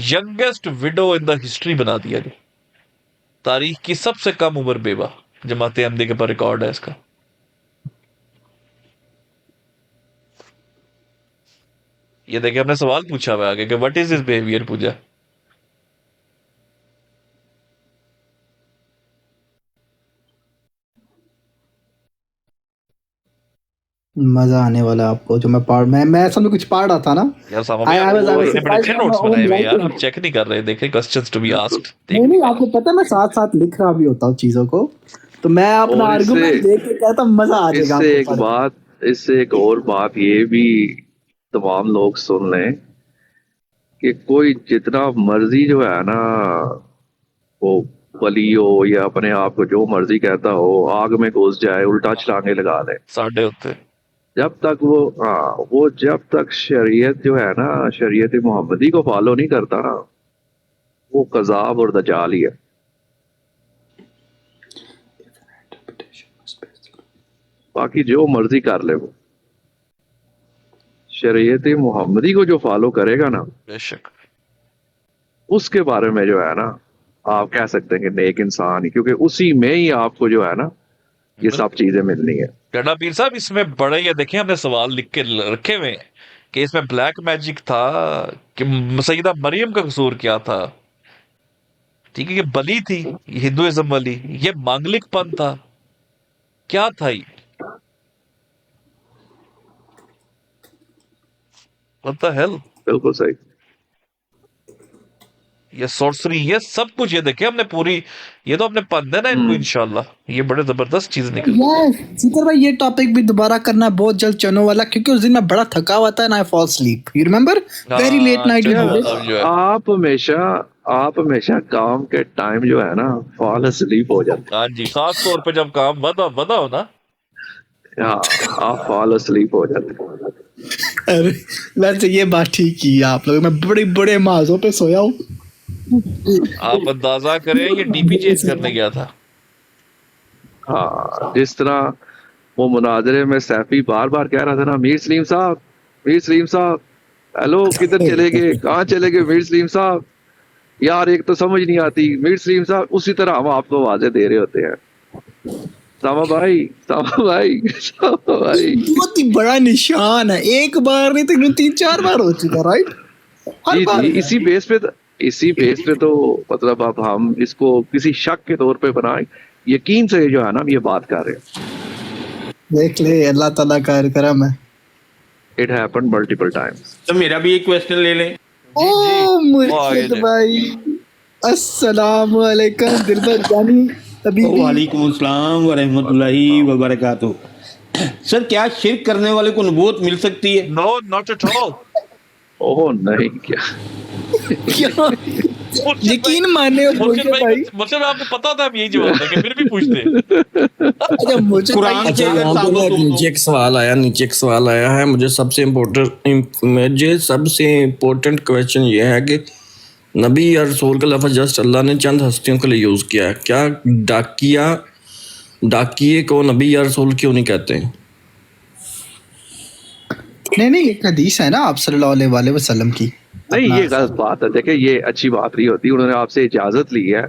youngest window in the history बना दिया गया, तारीख की सबसे कम उम्र बेवा। जमात अहमदी के पर रिकॉर्ड है इसका। ये देखिए, हमने सवाल पूछा हुआ आगे कि व्हाट इज दिस बिहेवियर पूजा। मजा आने वाला आपको जो मैं असल में कुछ पढ़ रहा था ना यार, इतने बड़े अच्छे नोट्स बनाए हुए यार, आप चेक नहीं कर रहे, देखें क्वेश्चंस टू बी आस्क्ड। नहीं, आपको पता है मैं साथ साथ लिख रहा भी होता हूँ चीजों को, तो मैं अपना आर्गुमेंट देख के कहता मजा आ जाएगा। इससे एक और बात ये भी तमाम लोग सुन लें कि कोई जितना मर्जी जो है ना वो वली हो या अपने आप को जो मर्जी कहता हो, आग में घुस जाए, उल्टा छलांगे लगा ले, साढ़े होते, जब तक वो जब तक शरीयत जो है ना, शरीयत मोहम्मदी को फॉलो नहीं करता ना, वो कज़ाब और दजाल ही है। बाकी जो मर्जी कर ले वो, शरीयत मोहम्मदी को जो फॉलो करेगा ना, बेशक उसके बारे में जो है ना आप कह सकते हैं कि नेक इंसान ही, क्योंकि उसी में ही आपको जो है ना ये सब चीजें मिलनी है। गड्ढा पीर साहब, इसमें बड़े ये देखिए हमने सवाल लिख के रखे हुए हैं कि इसमें ब्लैक मैजिक था कि सैयदा मरियम का कसूर क्या था। ठीक है, ये बली थी, ये हिंदुइज्म वाली, ये मांगलिकपन था, क्या था ये? What the hell? बिल्कुल सही। ये सॉर्सरी, ये सब कुछ ये देखे हमने पूरी, ये तो हमने पढ़ देना इनको इंशाल्लाह, ये बड़े जबरदस्त चीज निकल। सीकर भाई ये टॉपिक भी दोबारा करना बहुत जल्द चनो वाला, क्योंकि उस दिन मैं बड़ा थका हुआ था ना, I fall sleep, you remember, very late night. आप हमेशा काम के टाइम जो है ना फॉल स्लीप हो जाते। हाँ जी, खास तौर पे जब काम वधा हो ना, हाँ आप फॉल स्लीप हो जाते। अरे वैसे ये बात ठीक की आप लोग, मैं बड़े बड़े माजों पे सोया हूँ। आप अंदाजा करें ये डीपी चेंज करने गया था। हाँ, जिस तरह वो मुनाजरे में सैफी बार बार कह रहा था ना, मीर सलीम साहब, मीर सलीम साहब, हेलो किधर चले गए, कहाँ चले गए मीर सलीम साहब, यार एक तो समझ नहीं आती मीर सलीम साहब, उसी तरह हम आपको आवाजें दे रहे होते हैं। सामा भाई, सामा भाई, सामा भाई, बहुत ही बड़ा निशान है, एक बार नहीं तो 3-4 बार हो चुका, राइट? जी जी, इसी बेस पे तो मतलब अब हम इसको किसी शक के तौर पे बनाए, यकीन से जो है ना ये बात कर रहे हैं। देख ले, अल्लाह ताला का करम है। It happened multiple times. तो मेरा भी एक क्वेश्चन ले लें। ओ मुर्शिद भाई, अस्सलाम वालेकुम दिलबर जानी हबीबी। वालेकुम अस्सलाम व रहमतुल्लाहि व बरकातुहू। सर क्या शिर्क करने वाले को नबूवत मिल सकती है? No, not at all. Oh नहीं, क्या यकीन माने हो मुर्शिद भाई? मतलब आपको पता था हम यही जवाब देंगे, फिर भी पूछते हैं। अच्छा मुर्शिद भाई, नीचे एक सवाल आया है, मुझे सबसे इम्पोर्टेंट क्वेश्चन ये है कि नबी या रसूल का लफ्ज़ जस्ट अल्लाह ने चंद हस्तियों के लिए यूज़ किया है, क्या डाकिए को नबी या रसूल क्यों नहीं कहते हैं? नहीं एक हदीस है ना आप सल्लल्लाहु अलैहि वसल्लम की। नहीं, ये गलत बात है। देखिए ये अच्छी बात नहीं होती, उन्होंने आपसे इजाजत ली है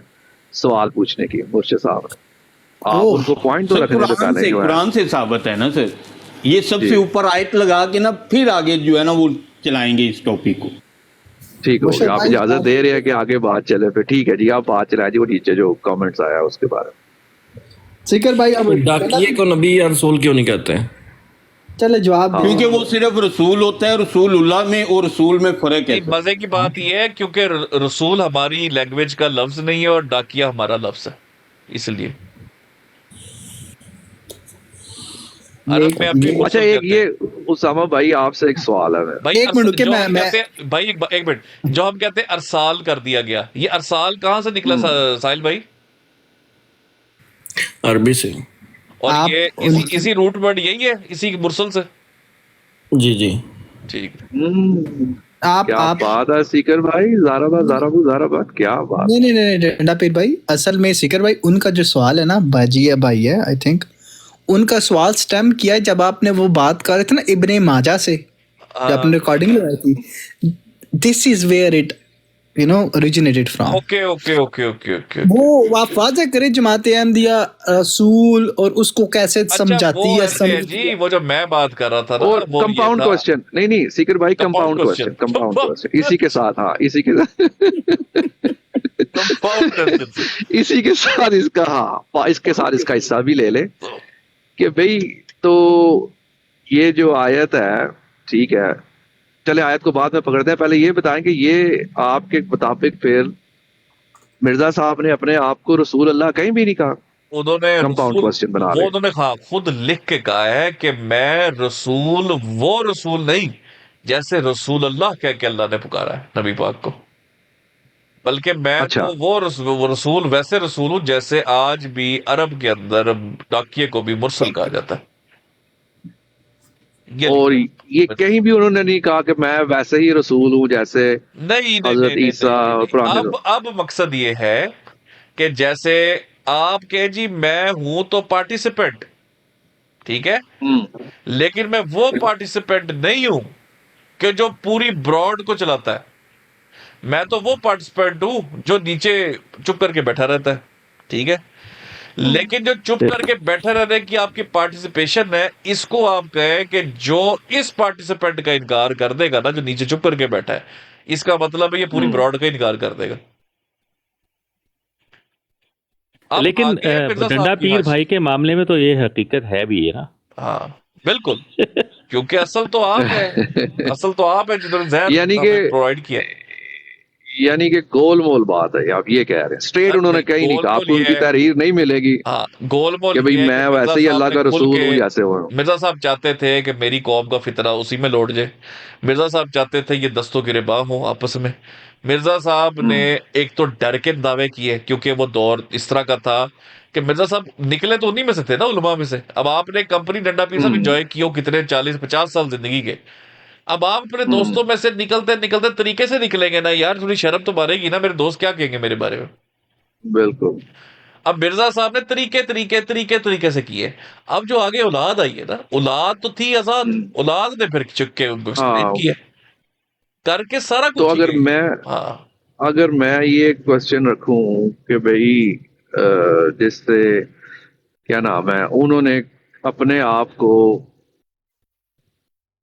सवाल पूछने की मुर्शिद साहब, आप उनको पॉइंट तो रखने से पहले जो है कुरान से साबित है ना सर, ये सबसे ऊपर आयत लगा के ना फिर आगे जो है ना वो चलाएंगे इस टॉपिक को। ठीक हो गया, आप इजाजत दे रहे हैं कि आगे बात चले, फिर ठीक है जी, आप बात चलाए जी। वो नीचे जो कमेंट्स आया उसके बारे में। सीकर भाई अब डाकिए को नबी या रसूल क्यों नहीं कहते हैं? चले जवाब, क्योंकि वो सिर्फ रसूल होता है, रसूलुल्लाह में और रसूल में फर्क है। मजे की बात यह है क्योंकि रसूल हमारी लैंग्वेज का लफ्ज नहीं है और डाकिया हमारा लफ्ज है, इसलिए अरब में अपनी। अच्छा एक ये उसामा भाई आपसे एक सवाल है भाई, एक मिनट भाई एक मिनट, जो हम कहते हैं अरसाल कर दिया गया, ये अरसाल कहाँ से निकला साहिल भाई? अरबी से। और ये इसी रूट वर्ड यही है, इसी मुरसल से। जी जी ठीक। क्या बात है सीकर भाई, ज़ाराबाद क्या बात। नहीं डंडा पीर भाई, असल में सीकर भाई उनका जो सवाल है ना, बाजी भाई है आई थिंक, उनका सवाल स्टेम किया है जब आपने वो बात कर रहे थे ना इब्ने माजा से, जब आपने रिकॉर्डिंग लगाई थी, this is where it originated from। Okay. वो आप वाज़ह करें जमात अहमदिया रसूल और उसको कैसे समझाती है जी, वो जो मैं बात कर रहा था ना, और कंपाउंड क्वेश्चन, नहीं सीकर भाई, कंपाउंड क्वेश्चन इसी के साथ, हाँ इसी के साथ इसका, हाँ इसके साथ इसका हिस्सा भी ले ले कि भाई, तो ये जो आयत है, ठीक है चले आयत को बाद में पकड़ते हैं, पहले ये बताएं कि ये आपके मुताबिक फिर मिर्जा साहब ने अपने आप को रसूल अल्लाह कहीं भी नहीं कहा? उन्होंने कंपाउंड क्वेश्चन बना रहे, उन्होंने खुद लिख के कहा है कि मैं रसूल, वो रसूल नहीं जैसे रसूल अल्लाह कह के अल्लाह ने पुकारा है नबी पाक को, बल्कि मैं तो वो रसूल वैसे रसूल हूं जैसे आज भी अरब के अंदर डाकिये को भी मुरसल कहा जाता है। और ये कहीं भी उन्होंने नहीं कहा कि मैं वैसे ही रसूल हूं जैसे हज़रत ईसा और पुराने। अब मकसद ये है कि जैसे आप कहे जी मैं हूं तो पार्टिसिपेंट, ठीक है, लेकिन मैं वो पार्टिसिपेंट नहीं हूं कि जो पूरी ब्रॉड को चलाता है। मैं तो वो पार्टिसिपेंट हूं जो नीचे चुप करके बैठा रहता है, ठीक है। लेकिन जो चुप करके बैठे रहने की आपकी पार्टिसिपेशन है, इसको आप कहें कि जो इस पार्टिसिपेंट का इनकार कर देगा ना, जो नीचे चुप करके बैठा है, इसका मतलब है ये पूरी ब्रॉड का इनकार कर देगा। अब लेकिन आगे है मिर्जा डंडा साहब की पीर हाशिया। भाई के मामले में तो ये हकीकत है भी है ना। हाँ बिल्कुल, क्योंकि असल तो आप है, असल तो आप है जिन्होंने जहर यानी कि प्रोवाइड किया है। यानी कि गोलमोल बात है, आप ये कह रहे हैं। स्ट्रेट उन्होंने कहीं नहीं कहा, आपको उनकी तहरीर नहीं मिलेगी हाँ, गोलमोल कि भाई ये है मैं कि मिर्जा वैसे ही साहब अल्लाह ने का खुल रसूल के- हूँ जैसे हो। मिर्जा साहब चाहते थे कि मेरी कौम का फितरा उसी में लौट जाए। मिर्जा साहब चाहते थे ये दस्तों की रिबा हो आपस में। मिर्जा साहब ने एक तो डर के दावे किए, क्योंकि वो दौर इस तरह का था कि मिर्जा साहब निकले तो उन्हीं में से थे ना, उलमा में से। अब आपने कंपनी डंडा पीर साहब इंजॉय किया कितने 40-50 साल जिंदगी के। अब आप अपने दोस्तों में से निकलते निकलते तरीके से निकलेंगे ना यार, थोड़ी शर्म तो मारेगी ना, मेरे दोस्त क्या कहेंगे मेरे बारे में। बिल्कुल। अब मिर्जा साहब ने तरीके से किए। अब जो आगे औलाद आई है ना, औलाद तो थी आजाद, औलाद ने फिर चुपके उनको एक्सप्लेन किया करके सारा कुछ तो अगर किया। मैं हाँ, अगर मैं ये क्वेश्चन रखूं कि भाई जिससे क्या नाम है, उन्होंने अपने आप को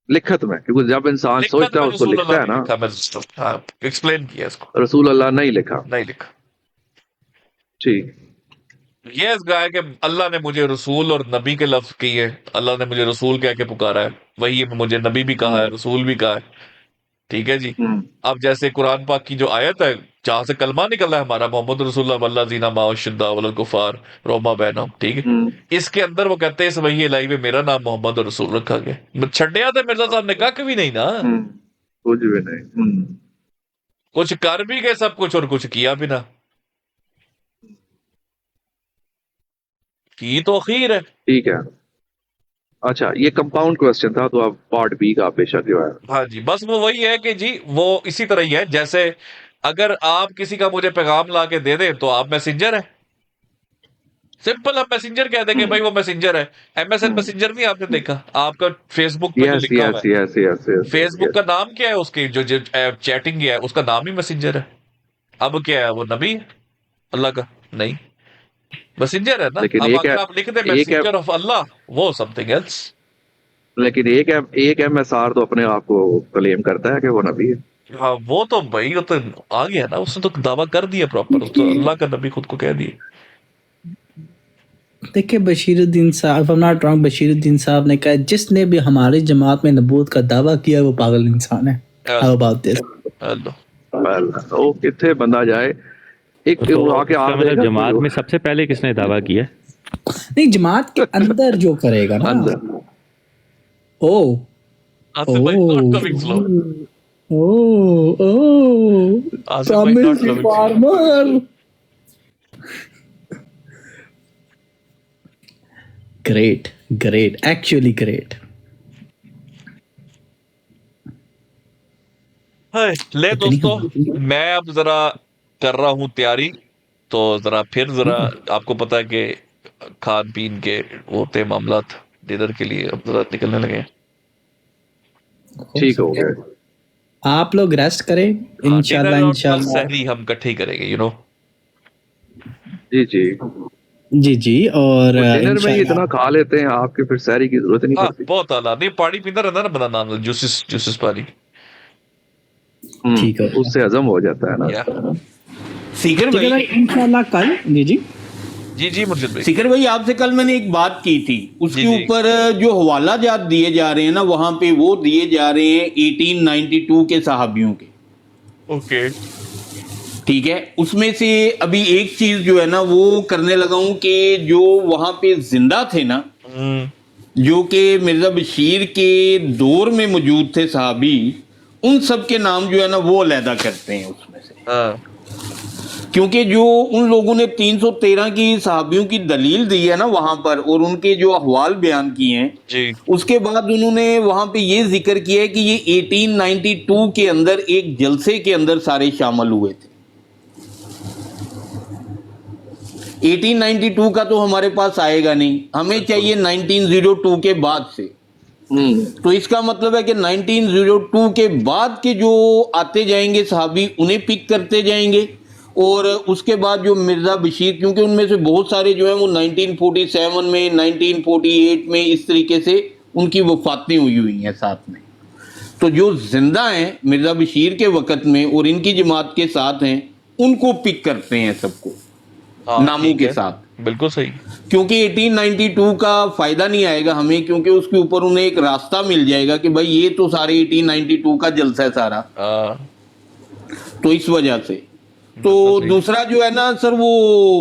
लिखत में, क्योंकि जब इंसान सोचता है उसको लिखता है ना, हाँ, एक्सप्लेन किया इसको। रसूल अल्लाह नहीं लिखा। नहीं लिखा। ठीक। ये इस गाय के अल्लाह ने मुझे रसूल और नबी के लफ्ज किए, अल्लाह ने मुझे रसूल कह के पुकारा है, वही मुझे नबी भी कहा है, रसूल भी कहा है, ठीक है जी। अब जैसे कुरान पाक की जो आयत है जहां से कलमा निकला है हमारा, मोहम्मद रसूलुल्लाह वल्लज़ीना माअहु शिद्दा वल कुफार रोमा बैनहुम, ठीक है, इसके अंदर वो कहते हैं इस वही इलाही में मेरा नाम मोहम्मद और रसूल रखा गया। छड़िया तो मिर्जा साहब ने कहा कभी नहीं ना, कुछ भी नहीं। कुछ कर भी गए सब कुछ और कुछ किया भी ना, की तो अखीर है। ठीक है, अच्छा ये कंपाउंड क्वेश्चन था, तो अब पार्ट बी का बेशक जो है। हाँ जी, बस वो वही है कि जी वो इसी तरह ही है, जैसे अगर आप किसी का मुझे पैगाम ला के दे दें तो आप मैसेंजर है, सिंपल, हम मैसेंजर कह देंगे भाई वो मैसेंजर है। MSN मैसेंजर नहीं आपने देखा, आपका फेसबुक पे जो यस लिखा हुआ है, यस यस यस, फेसबुक का नाम क्या है, उसकी जो चैटिंग है उसका नाम ही मैसेंजर है। अब क्या है, वो नबी है अल्लाह का? नहीं, मैसेंजर है ना। लेकिन अब एक अगर आप लिख दें मैसेंजर ऑफ अल्लाह, वो समथिंग एल्स। लेकिन एक MSR तो अपने आप को क्लेम करता है कि वो नबी है। हाँ वो तो भाई वो तो आ गया ना, उसने तो दावा कर दिया प्रॉपर, तो अल्लाह का नबी खुद को कह दिया। देखिए बशीरुद्दीन साहब, I'm not wrong, बशीरुद्दीन साहब ने कहा जिसने भी हमारी जमात में नबूवत का दावा किया वो पागल इंसान है। How about this? ओ कितने बंदा जाए एक तो आके इसका आप मतलब जमात में सबसे पहले किसने दावा किया? नहीं, जमात के अंदर जो करेगा ना। Oh farmer, great great, actually great. ले दोस्तों, मैं अब जरा कर रहा हूँ तैयारी, तो जरा फिर जरा आपको पता है कि खान पीन के होते हैं मामलात, डिनर के लिए अब जरा निकलने लगे हैं। ठीक हो गया, आप लोग रेस्ट करें, इंशाल्लाह इंशाल्लाह सहरी हम इकट्ठे ही करेंगे, यू नो। जी जी जी जी, और डिनर में ही इतना खा लेते हैं आपके, फिर सहरी की जरूरत नहीं पड़ती। बहुत आला, नहीं पानी पीता रहता ना बंदा, नाम जूसेस पानी, ठीक है, उससे हजम हो जाता है ना। सीकर भाई इंशाल्लाह कल। जी जी जी जी मुर्शिद भाई। सीकर भाई आपसे कल मैंने एक बात की थी, उसके जी, जी। ऊपर जो हवाला जात दिए जा रहे हैं ना, वहां पे वो दिए जा रहे हैं 1892 के सहाबियों के। ओके, ठीक है, उसमें से अभी एक चीज जो है ना वो करने लगा हूं कि जो वहां पे जिंदा थे ना, जो कि मिर्जा बशीर के दौर में मौजूद थे सहाबी, उन सब के नाम जो है ना वो अलहदा करते हैं उसमें से। क्योंकि जो उन लोगों ने 313 की सहाबियों की दलील दी है ना वहां पर, और उनके जो अहवाल बयान किए हैं जी, उसके बाद उन्होंने वहां पे ये जिक्र किया है कि ये 1892 के अंदर एक जलसे के अंदर सारे शामिल हुए थे। 1892 का तो हमारे पास आएगा नहीं, हमें चाहिए 1902 के बाद से। तो इसका मतलब है कि 1902 के बाद के जो आते जाएंगे सहाबी उन्हें पिक करते जाएंगे, और उसके बाद जो मिर्ज़ा बशीर, क्योंकि उनमें से बहुत सारे जो है वो 1947 में 1948 में इस तरीके से उनकी वफातें हुई हैं साथ में। तो जो जिंदा हैं मिर्ज़ा बशीर के वक़्त में और इनकी जमात के साथ हैं, उनको पिक करते हैं सबको नामों के साथ। बिल्कुल सही, क्योंकि 1892 का फायदा नहीं आएगा हमें, क्योंकि उसके ऊपर उन्हें एक रास्ता मिल जाएगा कि भाई ये तो सारे 1892 का जलसा है सारा, तो इस वजह से। तो दूसरा जो है ना सर, वो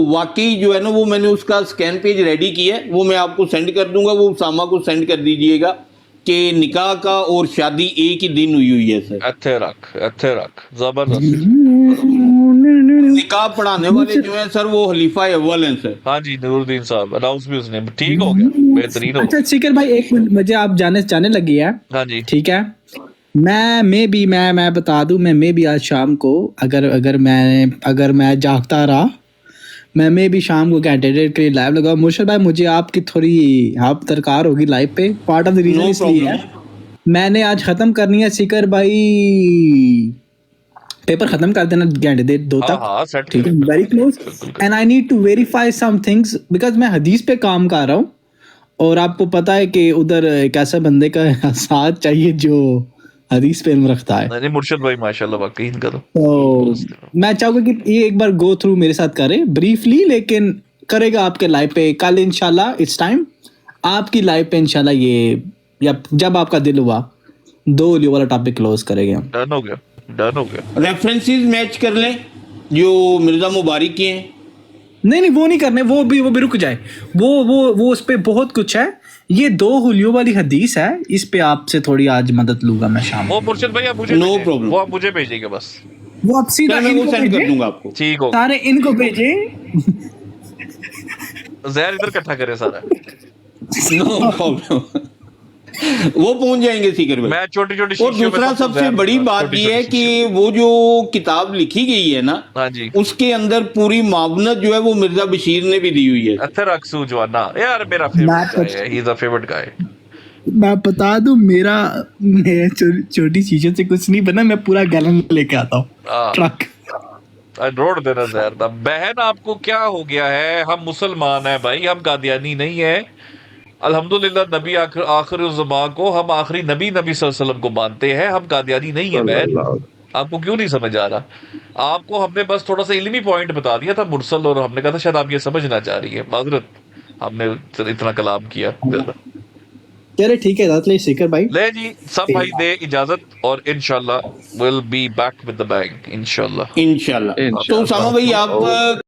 वाकई जो है ना, वो मैंने उसका स्कैन पेज रेडी किया है, वो मैं आपको सेंड कर दूंगा, वो उसामा को सेंड कर दीजिएगा कि निकाह का और शादी एक ही दिन हुई है सर। अच्छे रख जबरदस्त। निकाह पढ़ाने वाले जो है सर वो खलीफा अव्वल हैं सर। हाँ जी, नूरुद्दीन साहब अनाउंस भी उसने, ठीक हो गया, बेहतरीन हो गया। अच्छा सीकर भाई एक मिनट, मुझे आप जाने लगी है। हाँ जी, ठीक है, मैं बता दूं, मैं भी आज शाम को अगर मैं जागता रहा, मैं भी शाम को कैंडिडेट के लिए लाइव लगा। मुर्शद भाई मुझे आपकी थोड़ी हेल्प दरकार होगी लाइव पे, पार्ट ऑफ द रीजन इसलिए है मैंने आज खत्म करनी है। सीकर भाई पेपर खत्म कर देना कैंडिडेट 2 तक, ठीक है, very close, and I need to verify some things because मैं हदीस पे काम कर रहा हूँ, और आपको पता है कि उधर एक ऐसा बंदे का साथ चाहिए जो हदीस पे इल्म रखता है। नहीं मुर्शद भाई माशाल्लाह वाकई इनका तो मैं चाहूंगा कि ये एक बार गो थ्रू मेरे साथ करे ब्रीफली, लेकिन करेगा आपके लाइव पे कल इंशाल्लाह। इट्स टाइम आपकी लाइव पे इंशाल्लाह ये, या जब आपका दिल हुआ 2 वाला टॉपिक क्लोज करेंगे हम। डन हो गया। रेफरेंसेस मैच कर लें जो मिर्जा मुबारक के हैं। नहीं वो नहीं करने, वो भी रुक जाए, वो उस पे बहुत कुछ है। ये 2 हुलियों वाली हदीस है, इस पे आपसे थोड़ी आज मदद लूंगा मैं शाम को। वो मुर्शिद भाई आप मुझे नो प्रॉब्लम, वो आप मुझे भेजिएगा बस, वो आप सीधा मैं सेंड कर दूंगा आपको। ठीक हो, सारे इनको भेजे, जहर इधर इकट्ठा करे सारा। नो प्रॉब्लम, वो पहुंच जाएंगे सीकर भाई। मैं छोटी और दूसरा सबसे बड़ी बात ये है कि वो जो किताब लिखी गई है ना, हाँ जी, उसके अंदर पूरी मावनत जो है वो मिर्जा बशीर ने भी दी हुई है। अच्छा रक्सू जवाना यार मेरा फेवरेट गाय है, ही इज अ फेवरेट गाय। मैं बता दूं मेरा छोटी चीजों से कुछ नहीं बना, मैं पूरा गैलन लेके आता हूँ ट्रक। रोड देना जहर था। बहन आपको क्या हो गया है, हम मुसलमान हैं भाई, हम कादियानी नहीं है। अल्हम्दुलिल्लाह नबी आखिर ज़मा को हम आखिरी नबी सल्लल्लाहु अलैहि वसल्लम को मानते हैं, हम कादियानी नहीं है बहन। आपको क्यों नहीं समझ आ रहा? आपको हमने बस थोड़ा सा इल्मी पॉइंट बता दिया था मुरसल, और हमने कहा था शायद आप ये समझना चाह रही है, माजरत हमने इतना कलाम किया। चले ठीक है दातले सीकर भाई, ले जी सब भाई दे इजाजत, और इंशाल्लाह will be back with the bang इंशाल्लाह। तो उसामा भाई आप